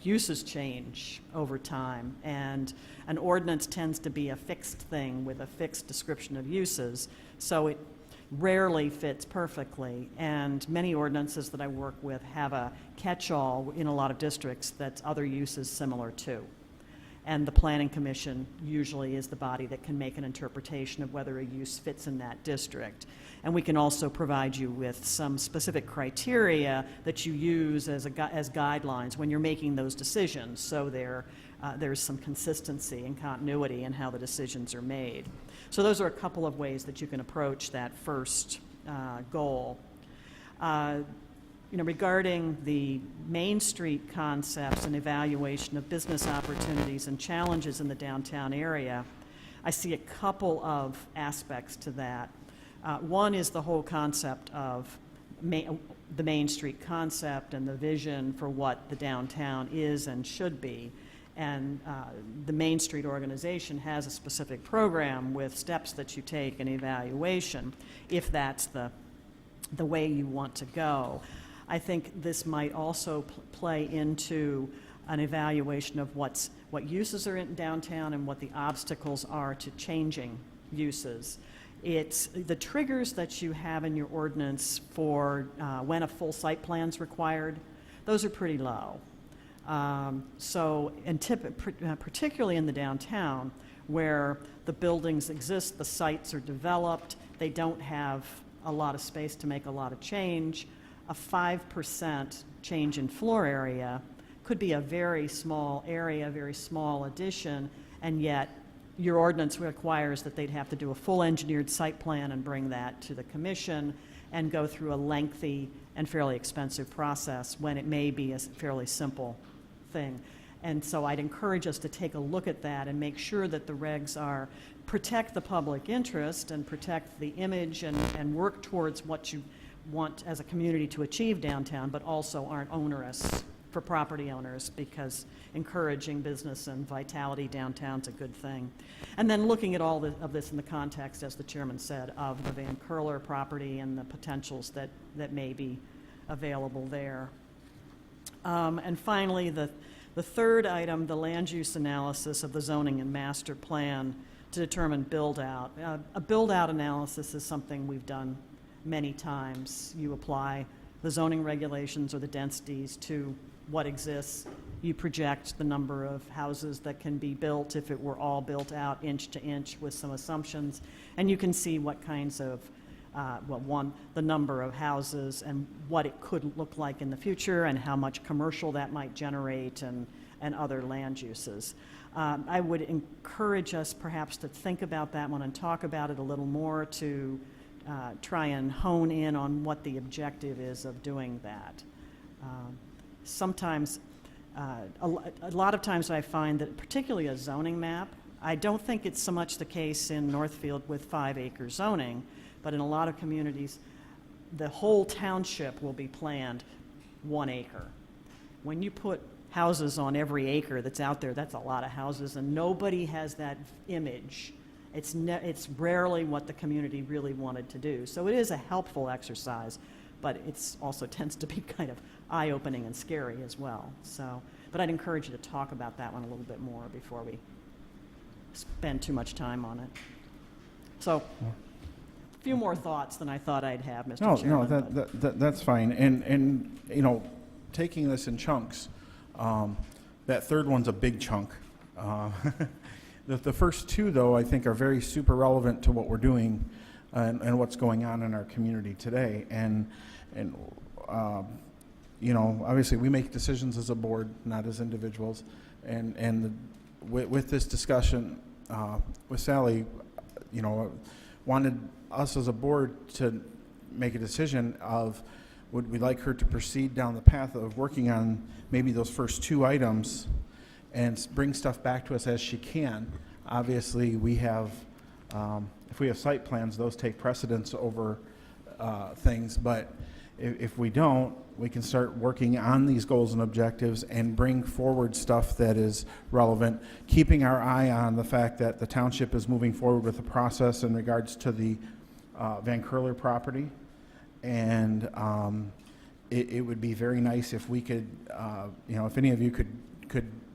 Uses change over time, and an ordinance tends to be a fixed thing with a fixed description of uses, so it rarely fits perfectly. And many ordinances that I work with have a catch-all in a lot of districts that's other uses similar to. And the Planning Commission usually is the body that can make an interpretation of whether a use fits in that district. And we can also provide you with some specific criteria that you use as guidelines when you're making those decisions, so there's some consistency and continuity in how the decisions are made. So those are a couple of ways that you can approach that first goal. Regarding the Main Street concepts and evaluation of business opportunities and challenges in the downtown area, I see a couple of aspects to that. One is the whole concept of the Main Street concept and the vision for what the downtown is and should be. And the Main Street organization has a specific program with steps that you take and evaluation, if that's the way you want to go. I think this might also play into an evaluation of what uses are in downtown and what the obstacles are to changing uses. It's the triggers that you have in your ordinance for when a full site plan is required. Those are pretty low. Particularly in the downtown, where the buildings exist, the sites are developed, they don't have a lot of space to make a lot of change. A 5% change in floor area could be a very small area, very small addition, and yet your ordinance requires that they'd have to do a full engineered site plan and bring that to the commission and go through a lengthy and fairly expensive process when it may be a fairly simple thing. And so I'd encourage us to take a look at that and make sure that the regs protect the public interest and protect the image and work towards what you want as a community to achieve downtown, but also aren't onerous for property owners, because encouraging business and vitality downtown is a good thing. And then looking at all of this in the context, as the chairman said, of the Van Curler property and the potentials that may be available there. And finally, the third item, the land use analysis of the zoning and master plan to determine build-out. A build-out analysis is something we've done many times. You apply the zoning regulations or the densities to what exists. You project the number of houses that can be built if it were all built out inch to inch with some assumptions, and you can see what kinds of the number of houses and what it could look like in the future and how much commercial that might generate and other land uses. I would encourage us perhaps to think about that one and talk about it a little more to try and hone in on what the objective is of doing that. Sometimes, a lot of times I find that particularly a zoning map, I don't think it's so much the case in Northfield with 5-acre zoning, but in a lot of communities, the whole township will be planned 1 acre. When you put houses on every acre that's out there, that's a lot of houses, and nobody has that image. It's rarely what the community really wanted to do. So it is a helpful exercise, but it's also tends to be kind of eye-opening and scary as well. So, but I'd encourage you to talk about that one a little bit more before we spend too much time on it. So, a few more thoughts than I thought I'd have, Mr. Chairman. No, that's fine. And you know, taking this in chunks, that third one's a big chunk. The first two, though, I think are very super relevant to what we're doing and what's going on in our community today. And you know, obviously we make decisions as a board, not as individuals. With this discussion with Sally, you know, wanted us as a board to make a decision of would we like her to proceed down the path of working on maybe those first two items and bring stuff back to us as she can. Obviously, we have, if we have site plans, those take precedence over things, but if we don't, we can start working on these goals and objectives and bring forward stuff that is relevant, keeping our eye on the fact that the township is moving forward with a process in regards to the Van Curler property. And it would be very nice if we could, you know, if any of you could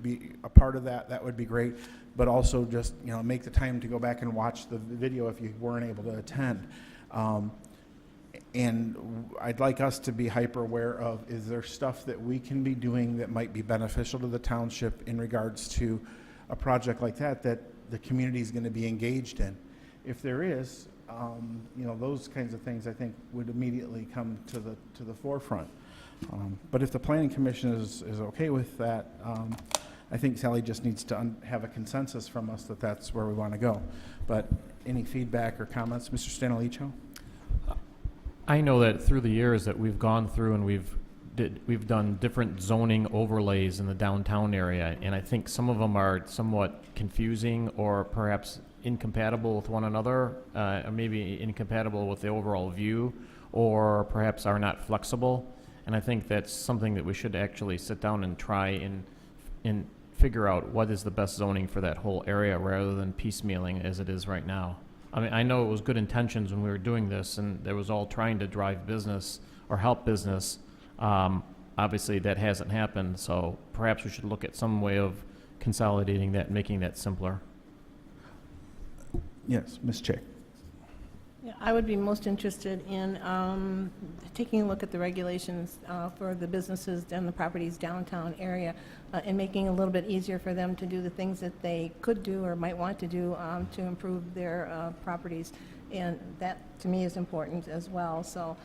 be a part of that, that would be great. But also just, you know, make the time to go back and watch the video if you weren't able to attend. And I'd like us to be hyper aware of, is there stuff that we can be doing that might be beneficial to the township in regards to a project like that the community is going to be engaged in? If there is, you know, those kinds of things I think would immediately come to the forefront. But if the planning commission is okay with that, I think Sally just needs to have a consensus from us that that's where we want to go. But any feedback or comments, Mr. Stanalicho? I know that through the years that we've gone through and we've done different zoning overlays in the downtown area, and I think some of them are somewhat confusing or perhaps incompatible with one another, or maybe incompatible with the overall view, or perhaps are not flexible. And I think that's something that we should actually sit down and try and figure out what is the best zoning for that whole area rather than piecemealing as it is right now. I mean, I know it was good intentions when we were doing this, and there was all trying to drive business or help business. Obviously, that hasn't happened, so perhaps we should look at some way of consolidating that and making that simpler. Yes, Ms. Chick. Yeah, I would be most interested in taking a look at the regulations for the businesses and the properties downtown area and making it a little bit easier for them to do the things that they could do or might want to do to improve their properties. And that, to me, is important as well. So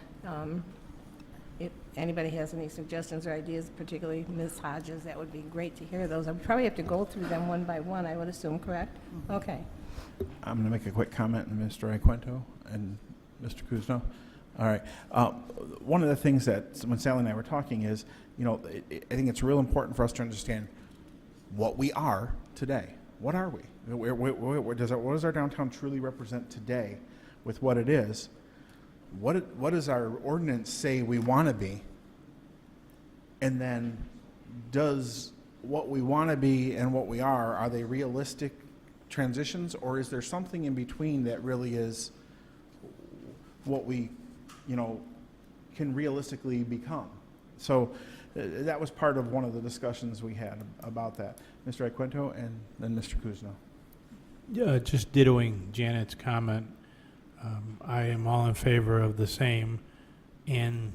anybody has any suggestions or ideas, particularly Ms. Hodges, that would be great to hear those. I would probably have to go through them one by one, I would assume, correct? Okay. I'm going to make a quick comment, Mr. Iaquinto and Mr. Kuzno. All right. One of the things that when Sally and I were talking is, I think it's real important for us to understand what we are today. What are we? What does our downtown truly represent today with what it is? What does our ordinance say we want to be? And then does what we want to be and what we are they realistic transitions, or is there something in between that really is what we, can realistically become? So that was part of one of the discussions we had about that. Mr. Iaquinto and then Mr. Kuzno. Just dittoing Janet's comment, I am all in favor of the same, and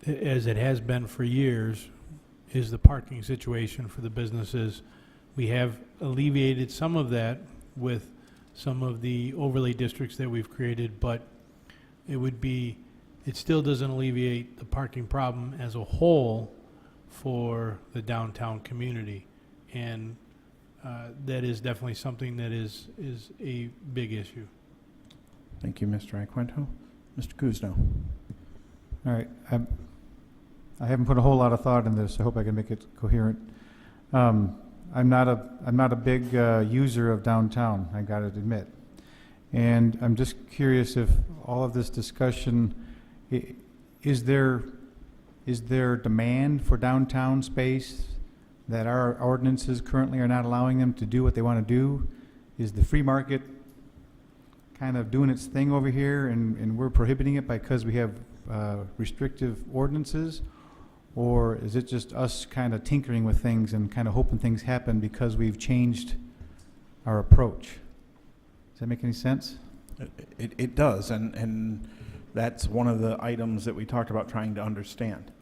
as it has been for years, is the parking situation for the businesses. We have alleviated some of that with some of the overlay districts that we've created, but it still doesn't alleviate the parking problem as a whole for the downtown community. And that is definitely something that is a big issue. Thank you, Mr. Iaquinto. Mr. Kuzno. All right. I haven't put a whole lot of thought in this. I hope I can make it coherent. I'm not a big user of downtown, I got to admit. And I'm just curious if all of this discussion, is there demand for downtown space that our ordinances currently are not allowing them to do what they want to do? Is the free market kind of doing its thing over here and we're prohibiting it because we have restrictive ordinances? Or is it just us kind of tinkering with things and kind of hoping things happen because we've changed our approach? Does that make any sense? It does, and that's one of the items that we talked about trying to understand.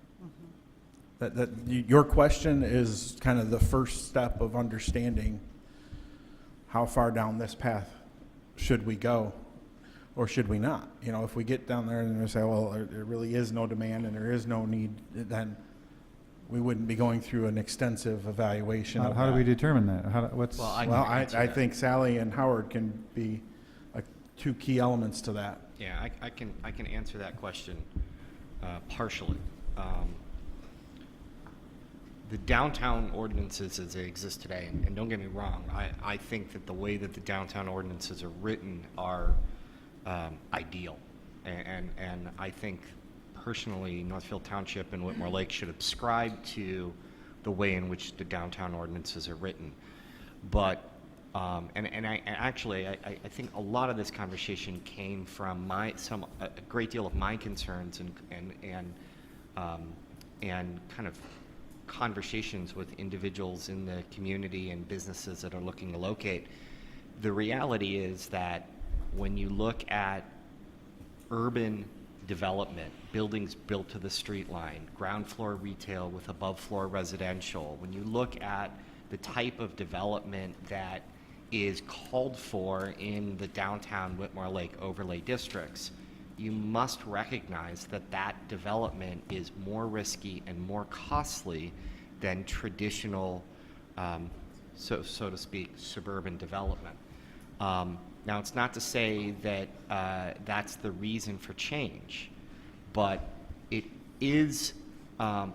That your question is kind of the first step of understanding how far down this path should we go or should we not. If we get down there and we say, well, there really is no demand and there is no need, then we wouldn't be going through an extensive evaluation. How do we determine that? I think Sally and Howard can be two key elements to that. Yeah, I can answer that question partially. The downtown ordinances as they exist today, and don't get me wrong, I think that the way that the downtown ordinances are written are ideal. And I think personally Northfield Township and Whitmore Lake should subscribe to the way in which the downtown ordinances are written. But I think a lot of this conversation came from a great deal of my concerns and kind of conversations with individuals in the community and businesses that are looking to locate. The reality is that when you look at urban development, buildings built to the street line, ground floor retail with above floor residential, when you look at the type of development that is called for in the downtown Whitmore Lake overlay districts, you must recognize that that development is more risky and more costly than traditional, so to speak, suburban development. Now, it's not to say that that's the reason for change, but it is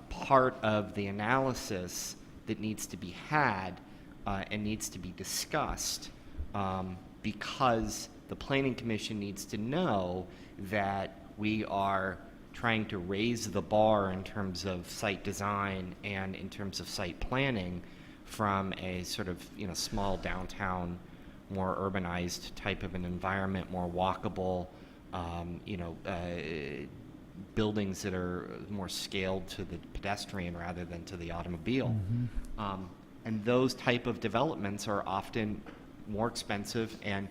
part of the analysis that needs to be had and needs to be discussed because the Planning Commission needs to know that we are trying to raise the bar in terms of site design and in terms of site planning from a sort of small downtown, more urbanized type of an environment, more walkable, buildings that are more scaled to the pedestrian rather than to the automobile. Mm-hmm. And those type of developments are often more expensive and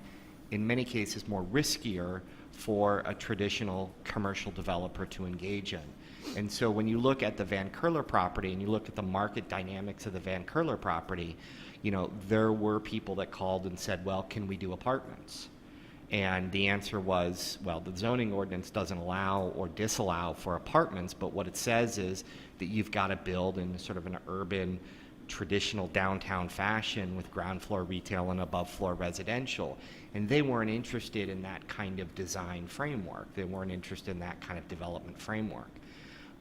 in many cases more riskier for a traditional commercial developer to engage in. And so when you look at the Van Curler property and you look at the market dynamics of the Van Curler property, there were people that called and said, well, can we do apartments? And the answer was, well, the zoning ordinance doesn't allow or disallow for apartments, but what it says is that you've got to build in sort of an urban, traditional downtown fashion with ground floor retail and above floor residential. And they weren't interested in that kind of design framework. They weren't interested in that kind of development framework.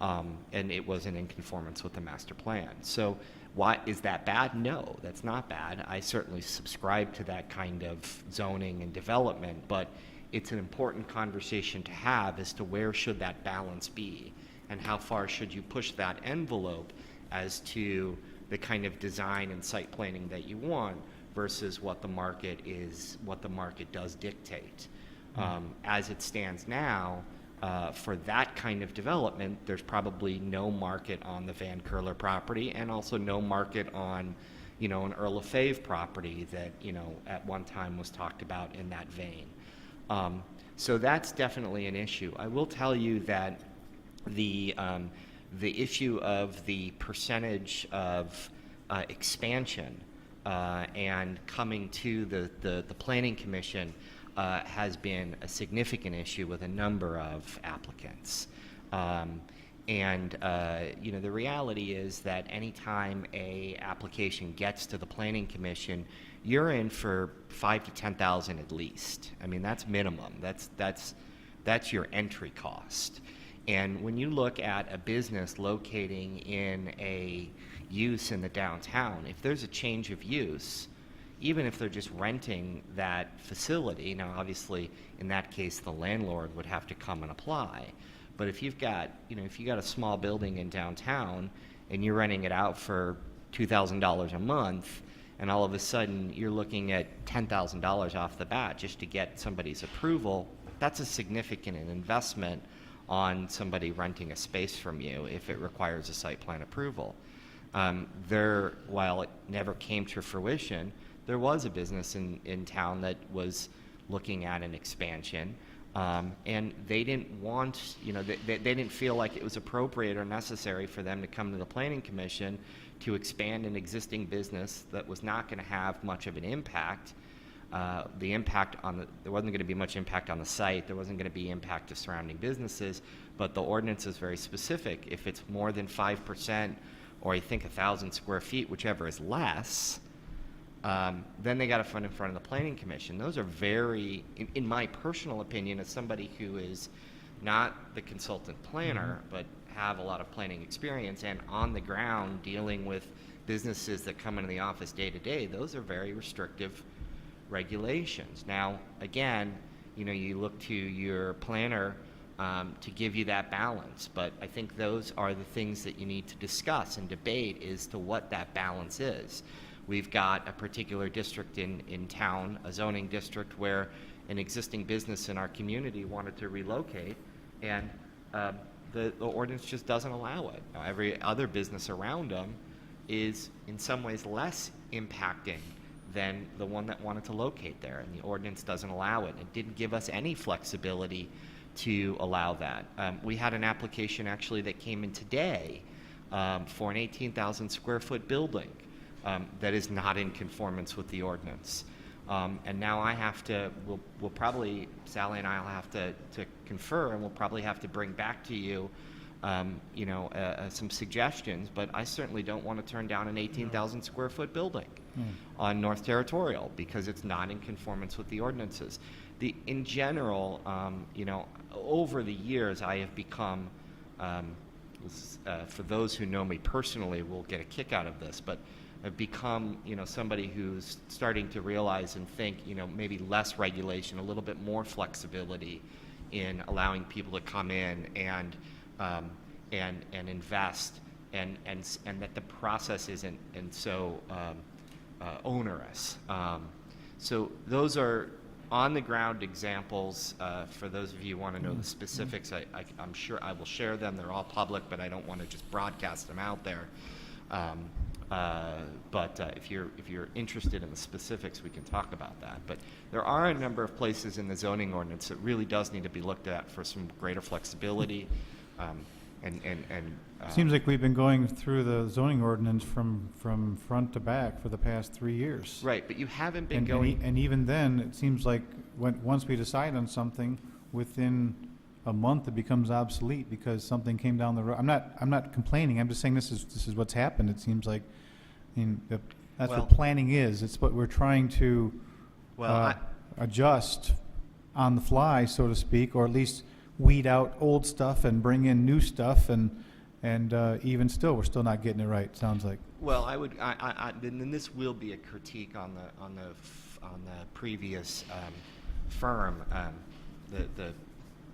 And it wasn't in conformance with the master plan. So why is that bad? No, that's not bad. I certainly subscribe to that kind of zoning and development, but it's an important conversation to have as to where should that balance be and how far should you push that envelope as to the kind of design and site planning that you want versus what the market does dictate. As it stands now, for that kind of development, there's probably no market on the Van Curler property and also no market on, an Earl of Fave property that, at one time was talked about in that vein. So that's definitely an issue. I will tell you that the issue of the percentage of expansion and coming to the Planning Commission has been a significant issue with a number of applicants. The reality is that anytime a application gets to the Planning Commission, you're in for 5,000 to 10,000 at least. I mean, that's minimum. That's your entry cost. And when you look at a business locating in a use in the downtown, if there's a change of use, even if they're just renting that facility, now obviously in that case the landlord would have to come and apply. But if you've got, a small building in downtown and you're renting it out for $2,000 a month, and all of a sudden you're looking at $10,000 off the bat just to get somebody's approval, that's a significant investment on somebody renting a space from you if it requires a site plan approval. While it never came to fruition, there was a business in town that was looking at an expansion, and they didn't want, they didn't feel like it was appropriate or necessary for them to come to the Planning Commission to expand an existing business that was not going to have much of an impact. There wasn't going to be much impact on the site. There wasn't going to be impact to surrounding businesses, but the ordinance is very specific. If it's more than 5%, or I think 1,000 square feet, whichever is less, then they got to put in front of the Planning Commission. Those are very, in my personal opinion, as somebody who is not the consultant planner, but have a lot of planning experience and on the ground dealing with businesses that come into the office day to day, those are very restrictive regulations. Now, again, you look to your planner to give you that balance, but I think those are the things that you need to discuss and debate as to what that balance is. We've got a particular district in town, a zoning district, where an existing business in our community wanted to relocate, and the ordinance just doesn't allow it. Now, every other business around them is in some ways less impacting than the one that wanted to locate there, and the ordinance doesn't allow it. It didn't give us any flexibility to allow that. We had an application actually that came in today for an 18,000 square foot building that is not in conformance with the ordinance. And now we'll probably, Sally and I will have to confer, and we'll probably have to bring back to you, some suggestions, but I certainly don't want to turn down an 18,000 square foot building on North Territorial because it's not in conformance with the ordinances. In general, over the years, I have become, for those who know me personally will get a kick out of this, but I've become, somebody who's starting to realize and think, maybe less regulation, a little bit more flexibility in allowing people to come in and invest, and that the process isn't so onerous. So those are on-the-ground examples. For those of you who want to know the specifics, I'm sure I will share them. They're all public, but I don't want to just broadcast them out there. But if you're interested in the specifics, we can talk about that. But there are a number of places in the zoning ordinance that really does need to be looked at for some greater flexibility. Seems like we've been going through the zoning ordinance from front to back for the past 3 years. Right, but you haven't been And, going. and even then, it seems like once we decide on something, within a month it becomes obsolete because something came down the road. I'm not complaining. I'm just saying this is what's happened. It seems like, that's Well- what planning is. It's what we're trying to adjust on the fly, so to speak, or at least weed out old stuff and bring in new stuff, and even still, we're still not getting it right. Sounds like. Well, then this will be a critique on the previous firm,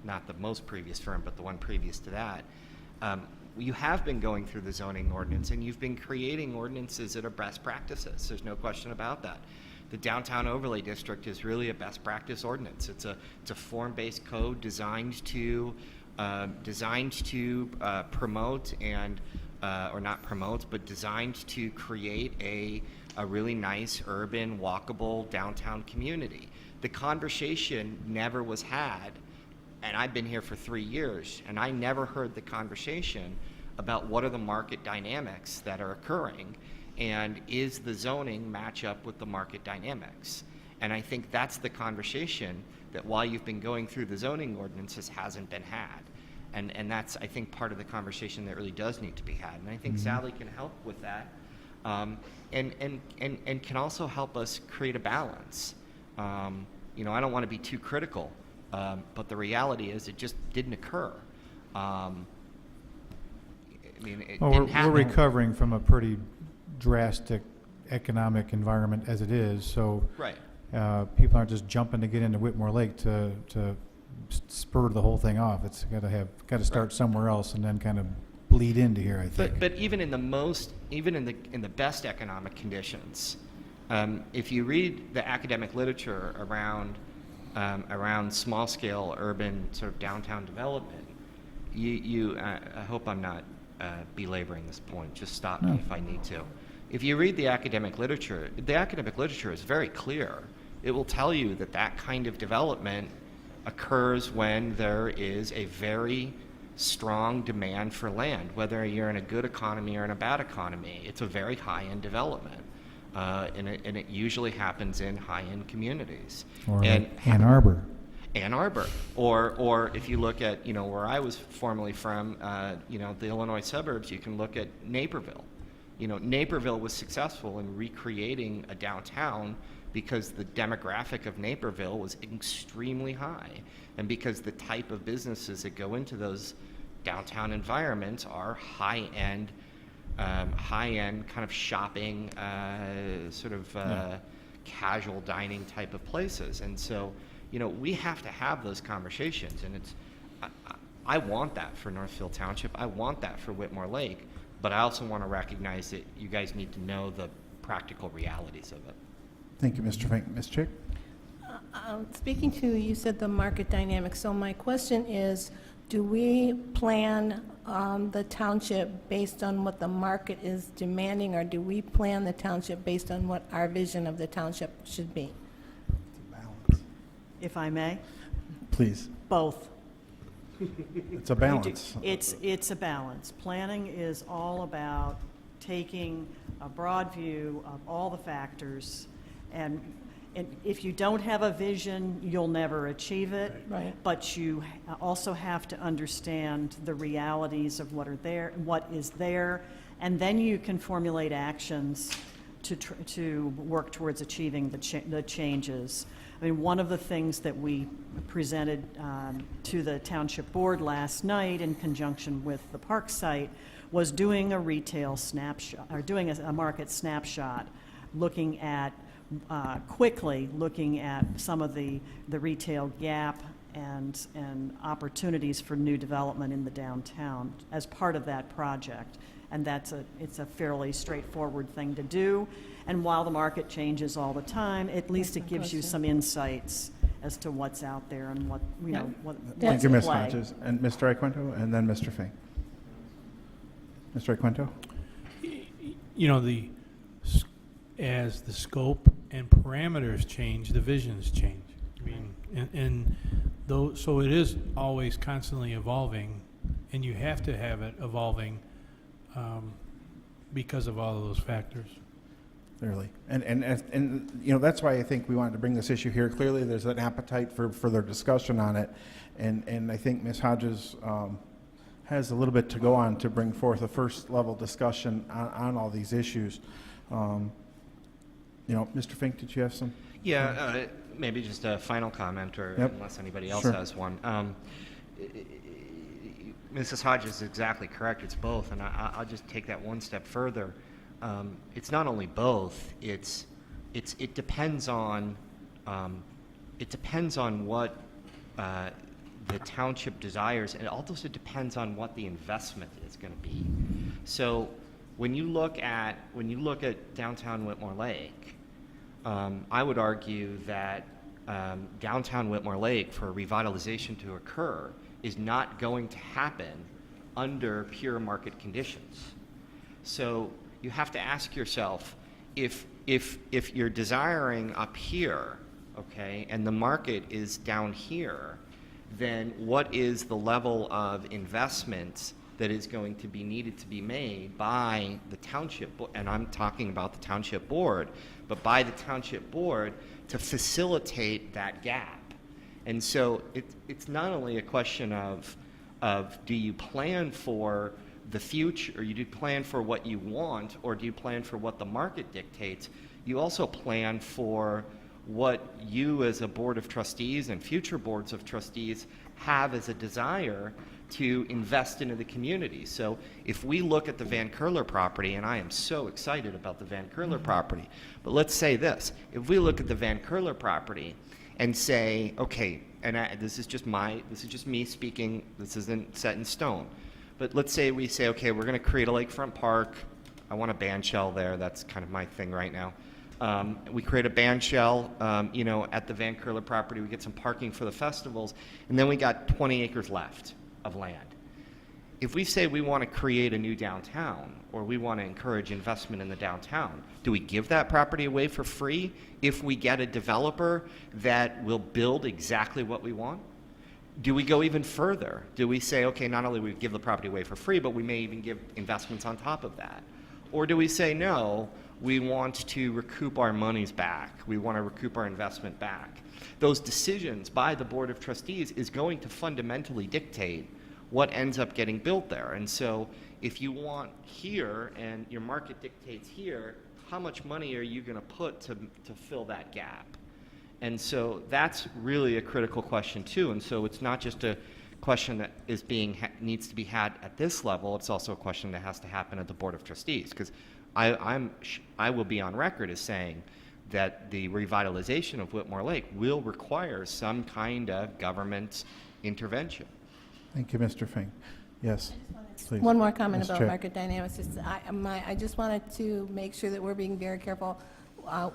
not the most previous firm, but the one previous to that. You have been going through the zoning ordinance, and you've been creating ordinances that are best practices. There's no question about that. The downtown overlay district is really a best practice ordinance. It's a form-based code designed to promote and or not promote, but designed to create a really nice urban walkable downtown community. The conversation never was had, and I've been here for 3 years, and I never heard the conversation about what are the market dynamics that are occurring, and is the zoning match up with the market dynamics? And I think that's the conversation that while you've been going through the zoning ordinances hasn't been had. And that's, I think, part of the conversation that really does need to be had. And I think Sally can help with that, and can also help us create a balance. I don't want to be too critical, but the reality is it just didn't occur. It Well, didn't we're happen. recovering from a pretty drastic economic environment as it is, so Right. people aren't just jumping to get into Whitmore Lake to spur the whole thing off. It's got to start somewhere else and then kind of bleed into here, I think. But even in the best economic conditions, if you read the academic literature around small scale urban sort of downtown development, I hope I'm not belaboring this point. Just stop me if I need to. If you read the academic literature is very clear. It will tell you that kind of development occurs when there is a very strong demand for land, whether you're in a good economy or in a bad economy. It's a very high-end development, and it usually happens in high-end communities. Or and like Ann Arbor. Ann Arbor, or if you look at where I was formerly from, the Illinois suburbs, you can look at Naperville. Naperville was successful in recreating a downtown because the demographic of Naperville was extremely high, and because the type of businesses that go into those downtown environments are high-end kind of shopping, casual dining type of places. And so, we have to have those conversations, and I want that for Northfield Township. I want that for Whitmore Lake, but I also want to recognize that you guys need to know the practical realities of it. Thank you, Mr. Fink. Ms. Chick? Speaking to, you said the market dynamics, so my question is, do we plan the township based on what the market is demanding, or do we plan the township based on what our vision of the township should be? If I may, Please. both. It's a balance. It's a balance. Planning is all about taking a broad view of all the factors, and if you don't have a vision, you'll never achieve it. Right. But you also have to understand the realities of what is there, and then you can formulate actions to work towards achieving the changes. I mean, one of the things that we presented to the township board last night in conjunction with the park site was doing a retail snapshot, or doing a market snapshot, looking at quickly looking at some of the retail gap and opportunities for new development in the downtown as part of that project. And it's a fairly straightforward thing to do. And while the market changes all the time, at least it gives you some insights as to what's out there and what what's Thank you, in Ms. play. Hodges. And Mr. Iaquinto, and then Mr. Fink. Mr. Iaquinto? As the scope and parameters change, the visions change. I mean, so it is always constantly evolving, and you have to have it evolving because of all of those factors. Clearly. And you know, that's why I think we wanted to bring this issue here. Clearly, there's an appetite for further discussion on it. And I think Ms. Hodges has a little bit to go on to bring forth a first level discussion on all these issues. You know, Mr. Fink, did you have some? Yeah, maybe just a final comment, or Yep. unless anybody else Sure. has one. Mrs. Hodges is exactly correct. It's both, and I'll just take that one step further. It's not only both. It depends on what the township desires, and it also depends on what the investment is going to be. So when you look at downtown Whitmore Lake, I would argue that downtown Whitmore Lake, for revitalization to occur, is not going to happen under pure market conditions. So you have to ask yourself, if you're desiring up here, okay, and the market is down here, then what is the level of investment that is going to be needed to be made by the township, and I'm talking about the township board, but by the township board to facilitate that gap. And so it's not only a question of do you plan for the future, or you do plan for what you want, or do you plan for what the market dictates? You also plan for what you as a board of trustees and future boards of trustees have as a desire to invest into the community. So if we look at the Van Curler property, and I am so excited about the Van Curler property, but let's say this, if we look at the Van Curler property and say, okay, and this is just me speaking, this isn't set in stone, but let's say we say, okay, we're going to create a lakefront park. I want a band shell there. That's kind of my thing right now. We create a band shell, at the Van Curler property. We get some parking for the festivals, and then we got 20 acres left of land. If we say we want to create a new downtown, or we want to encourage investment in the downtown, do we give that property away for free if we get a developer that will build exactly what we want? Do we go even further? Do we say, okay, not only we give the property away for free, but we may even give investments on top of that? Or do we say, no, we want to recoup our monies back. We want to recoup our investment back. Those decisions by the Board of Trustees is going to fundamentally dictate what ends up getting built there. And so if you want here and your market dictates here, how much money are you going to put to fill that gap? And so that's really a critical question too. And so it's not just a question that is needs to be had at this level. It's also a question that has to happen at the Board of Trustees, because I will be on record as saying that the revitalization of Whitmore Lake will require some kind of government intervention. Thank you, Mr. Fink. Yes, please. One more comment Ms. about Chick. market dynamics. I just wanted to make sure that we're being very careful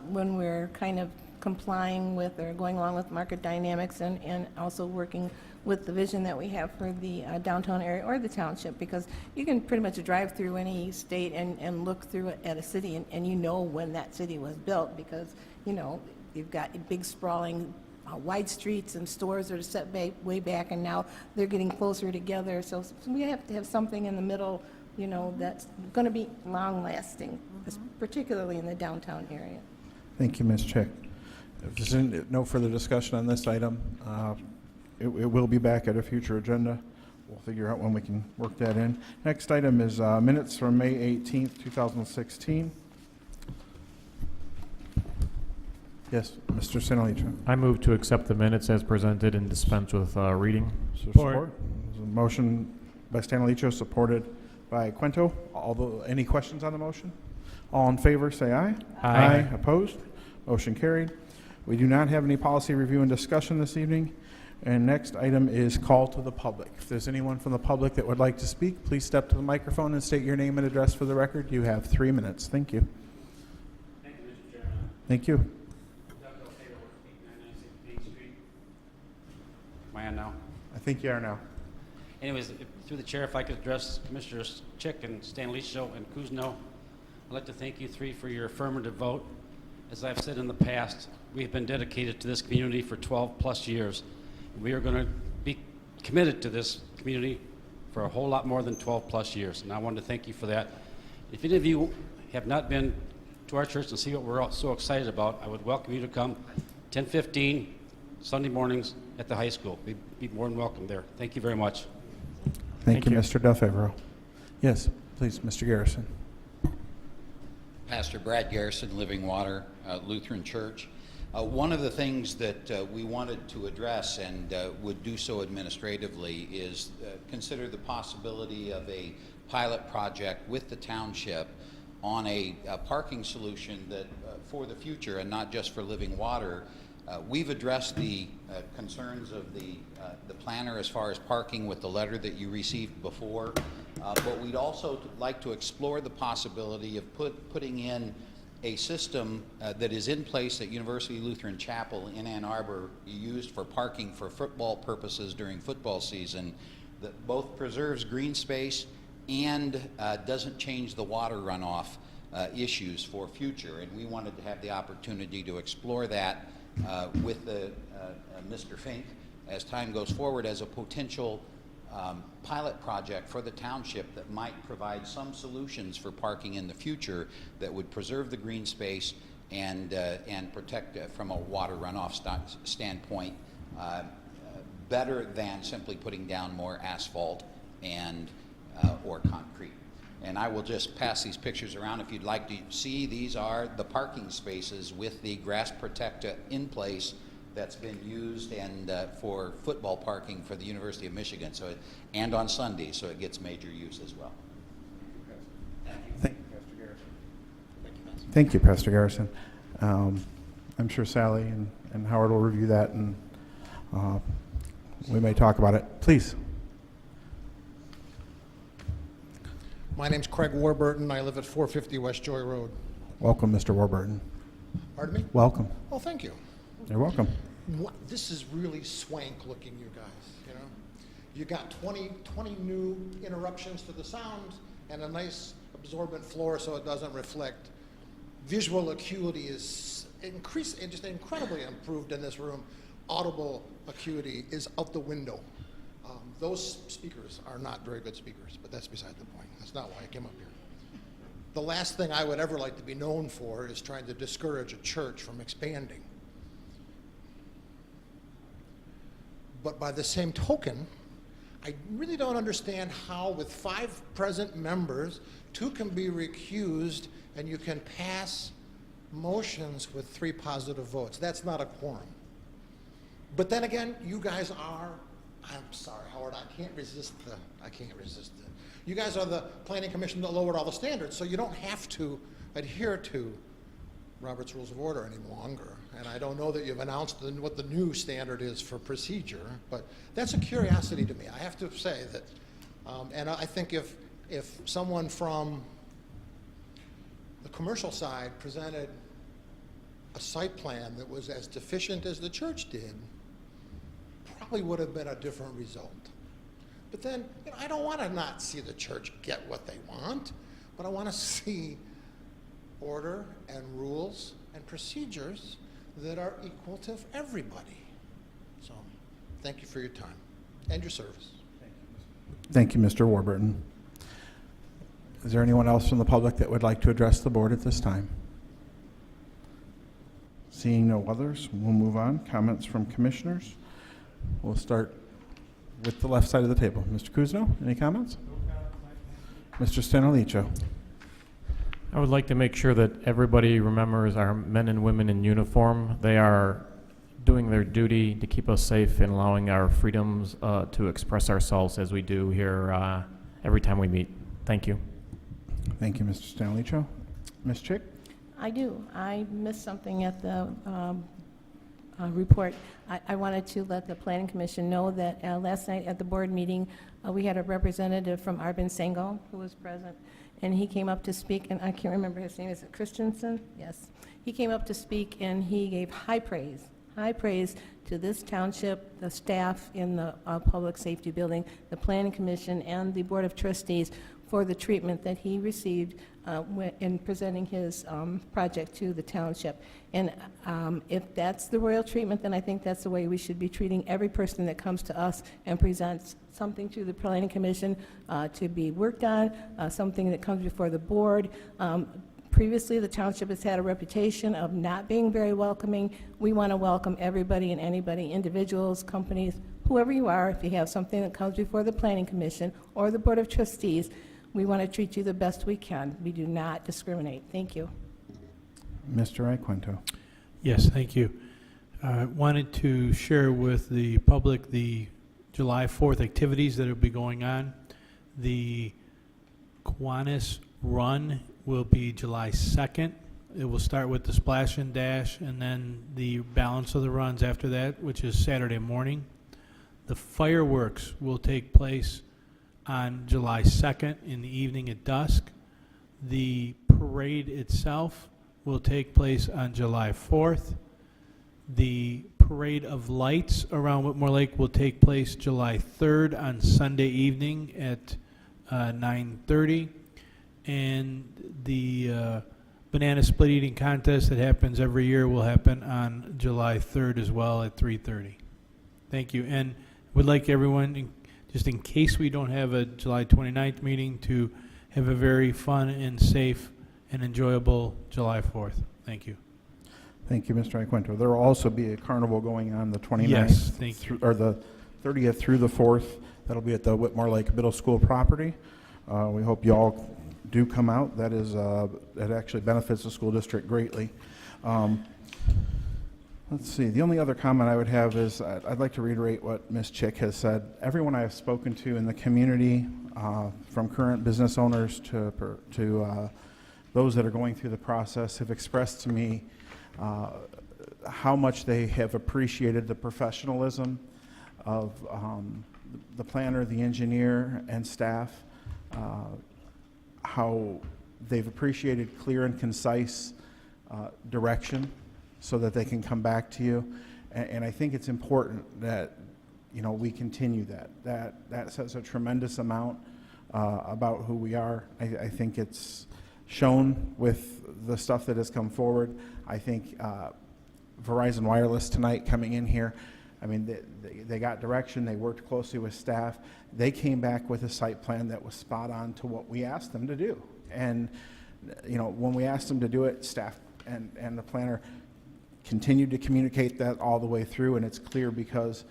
when we're kind of complying with or going along with market dynamics, and also working with the vision that we have for the downtown area or the township, because you can pretty much drive through any state and look through it at a city, and you know when that city was built, because you've got big sprawling wide streets and stores that are set way back, and now they're getting closer together. So we have to have something in the middle, that's going to be long-lasting, particularly in the downtown area. Thank you, Ms. Chick. If there's no further discussion on this item, it will be back at a future agenda. We'll figure out when we can work that in. Next item is minutes from May 18th, 2016. Yes, Mr. Sinalicha. I move to accept the minutes as presented and dispense with reading. Support. There's a motion by Stanalicho, supported by Quinto. Any questions on the motion? All in favor, say aye. Aye. Opposed? Motion carried. We do not have any policy review and discussion this evening. And next item is call to the public. If there's anyone from the public that would like to speak, please step to the microphone and state your name and address for the record. You have 3 minutes. Thank you. Thank you, Mr. Chairman. Thank you. Am I on now? I think you are now. Anyways, through the chair, if I could address Commissioners Chick and Stanleycho and Kuzno, I'd like to thank you three for your affirmative vote. As I've said in the past, we've been dedicated to this community for 12 plus years. We are going to be committed to this community for a whole lot more than 12-plus years, and I wanted to thank you for that. If any of you have not been to our church and see what we're all so excited about, I would welcome you to come 10:15 Sunday mornings at the high school. We'd be more than welcome there. Thank you very much. Thank you, Mr. DelFavero. Yes, please, Mr. Garrison. Pastor Brad Garrison, Living Water Lutheran Church. One of the things that we wanted to address, and would do so administratively, is consider the possibility of a pilot project with the township on a parking solution that for the future, and not just for Living Water. We've addressed the concerns of the planner as far as parking with the letter that you received before, but we'd also like to explore the possibility of putting in a system that is in place at University Lutheran Chapel in Ann Arbor, used for parking for football purposes during football season, that both preserves green space and doesn't change the water runoff issues for future. And we wanted to have the opportunity to explore that with Mr. Fink as time goes forward as a potential pilot project for the township that might provide some solutions for parking in the future that would preserve the green space and protect from a water runoff standpoint better than simply putting down more asphalt and or concrete. And I will just pass these pictures around if you'd like to see. These are the parking spaces with the grass protector in place that's been used and for football parking for the University of Michigan, and on Sundays, so it gets major use as well. Thank you, Pastor Garrison. I'm sure Sally and Howard will review that, and we may talk about it. Please. My name's Craig Warburton. I live at 450 West Joy Road. Welcome, Mr. Warburton. Pardon me? Welcome. Oh, thank you. You're welcome. This is really swank looking, you guys, you know? You got 20 new interruptions to the sound and a nice absorbent floor so it doesn't reflect. Visual acuity is just incredibly improved in this room. Audible acuity is out the window. Those speakers are not very good speakers, but that's beside the point. That's not why I came up here. The last thing I would ever like to be known for is trying to discourage a church from expanding. But by the same token, I really don't understand how, with 5 present members, 2 can be recused and you can pass motions with 3 positive votes. That's not a quorum. But then again, you guys are, I'm sorry, Howard, I can't resist the. You guys are the planning commission that lowered all the standards, so you don't have to adhere to Robert's Rules of Order any longer. And I don't know that you've announced what the new standard is for procedure, but that's a curiosity to me. I have to say that, and I think if someone from the commercial side presented a site plan that was as deficient as the church did, probably would have been a different result. But then, you know, I don't want to not see the church get what they want, but I want to see order and rules and procedures that are equal to everybody. So, thank you for your time and your service. Thank you, Mr. Warburton. Is there anyone else from the public that would like to address the board at this time? Seeing no others, we'll move on. Comments from commissioners. We'll start with the left side of the table. Mr. Kuzno, any comments? Mr. Stanalicho. I would like to make sure that everybody remembers our men and women in uniform. They are doing their duty to keep us safe and allowing our freedoms to express ourselves as we do here every time we meet. Thank you. Thank you, Mr. Stanalicho. Ms. Chick? I do. I missed something at the report. I wanted to let the Planning Commission know that last night at the board meeting, we had a representative from Arbin Sengal who was present, and he came up to speak, and I can't remember his name. Is it Christensen? Yes. He came up to speak, and he gave high praise to this township, the staff in the Public Safety Building, the Planning Commission, and the Board of Trustees for the treatment that he received in presenting his project to the township. And if that's the royal treatment, then I think that's the way we should be treating every person that comes to us and presents something to the Planning Commission to be worked on, something that comes before the board. Previously, the township has had a reputation of not being very welcoming. We want to welcome everybody and anybody, individuals, companies, whoever you are. If you have something that comes before the Planning Commission or the Board of Trustees, we want to treat you the best we can. We do not discriminate. Thank you. Mr. Iaquinto. Yes, thank you. I wanted to share with the public the July 4th activities that will be going on. The Kiwanis Run will be July 2nd. It will start with the Splash and Dash, and then the balance of the runs after that, which is Saturday morning. The fireworks will take place on July 2nd in the evening at dusk. The parade itself will take place on July 4th. The Parade of Lights around Whitmore Lake will take place July 3rd on Sunday evening at 9:30. And the banana split eating contest that happens every year will happen on July 3rd as well at 3:30. Thank you. And would like everyone, just in case we don't have a July 29th meeting, to have a very fun and safe and enjoyable July 4th. Thank you. Thank you, Mr. Iaquinto. There will also be a carnival going on the 29th. Yes, thank you. Or the 30th through the 4th. That'll be at the Whitmore Lake Middle School property. We hope you all do come out. That is, that actually benefits the school district greatly. Let's see, the only other comment I would have is I'd like to reiterate what Ms. Chick has said. Everyone I have spoken to in the community, from current business owners to those that are going through the process, have expressed to me how much they have appreciated the professionalism of the planner, the engineer, and staff, how they've appreciated clear and concise direction so that they can come back to you. And I think it's important that, you know, we continue that. That says a tremendous amount about who we are. I think it's shown with the stuff that has come forward. I think Verizon Wireless tonight coming in here, I mean, they got direction, they worked closely with staff. They came back with a site plan that was spot on to what we asked them to do. And, you know, when we asked them to do it, staff and the planner continued to communicate that all the way through, and it's clear because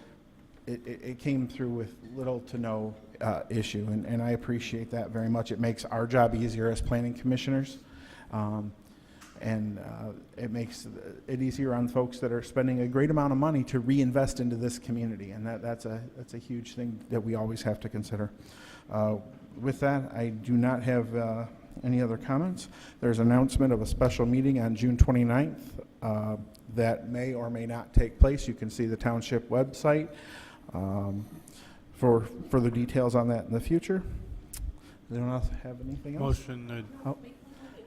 it came through with little to no issue, and I appreciate that very much. It makes our job easier as planning commissioners, and it makes it easier on folks that are spending a great amount of money to reinvest into this community, and that's a huge thing that we always have to consider. With that, I do not have any other comments. There's an announcement of a special meeting on June 29th that may or may not take place. You can see the township website for further details on that in the future. Does anyone else have anything else? Motion.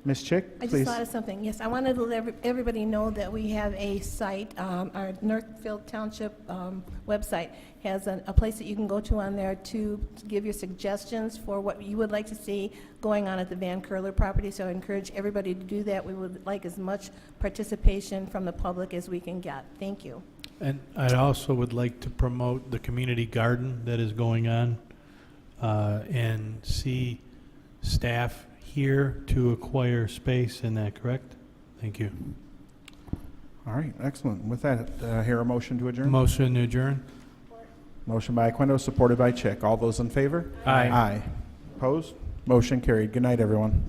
Ms. Chick, I please. just thought of something. Yes, I wanted to let everybody know that we have a site. Our Northfield Township website has a place that you can go to on there to give your suggestions for what you would like to see going on at the Van Curler property. So I encourage everybody to do that. We would like as much participation from the public as we can get. Thank you. And I also would like to promote the community garden that is going on and see staff here to acquire space. Isn't that correct? Thank you. All right, excellent. With that, I hear a motion to adjourn. Motion to adjourn. Motion by Iaquinto, supported by Chick. All those in favor? Aye. Aye. Opposed? Motion carried. Good night, everyone.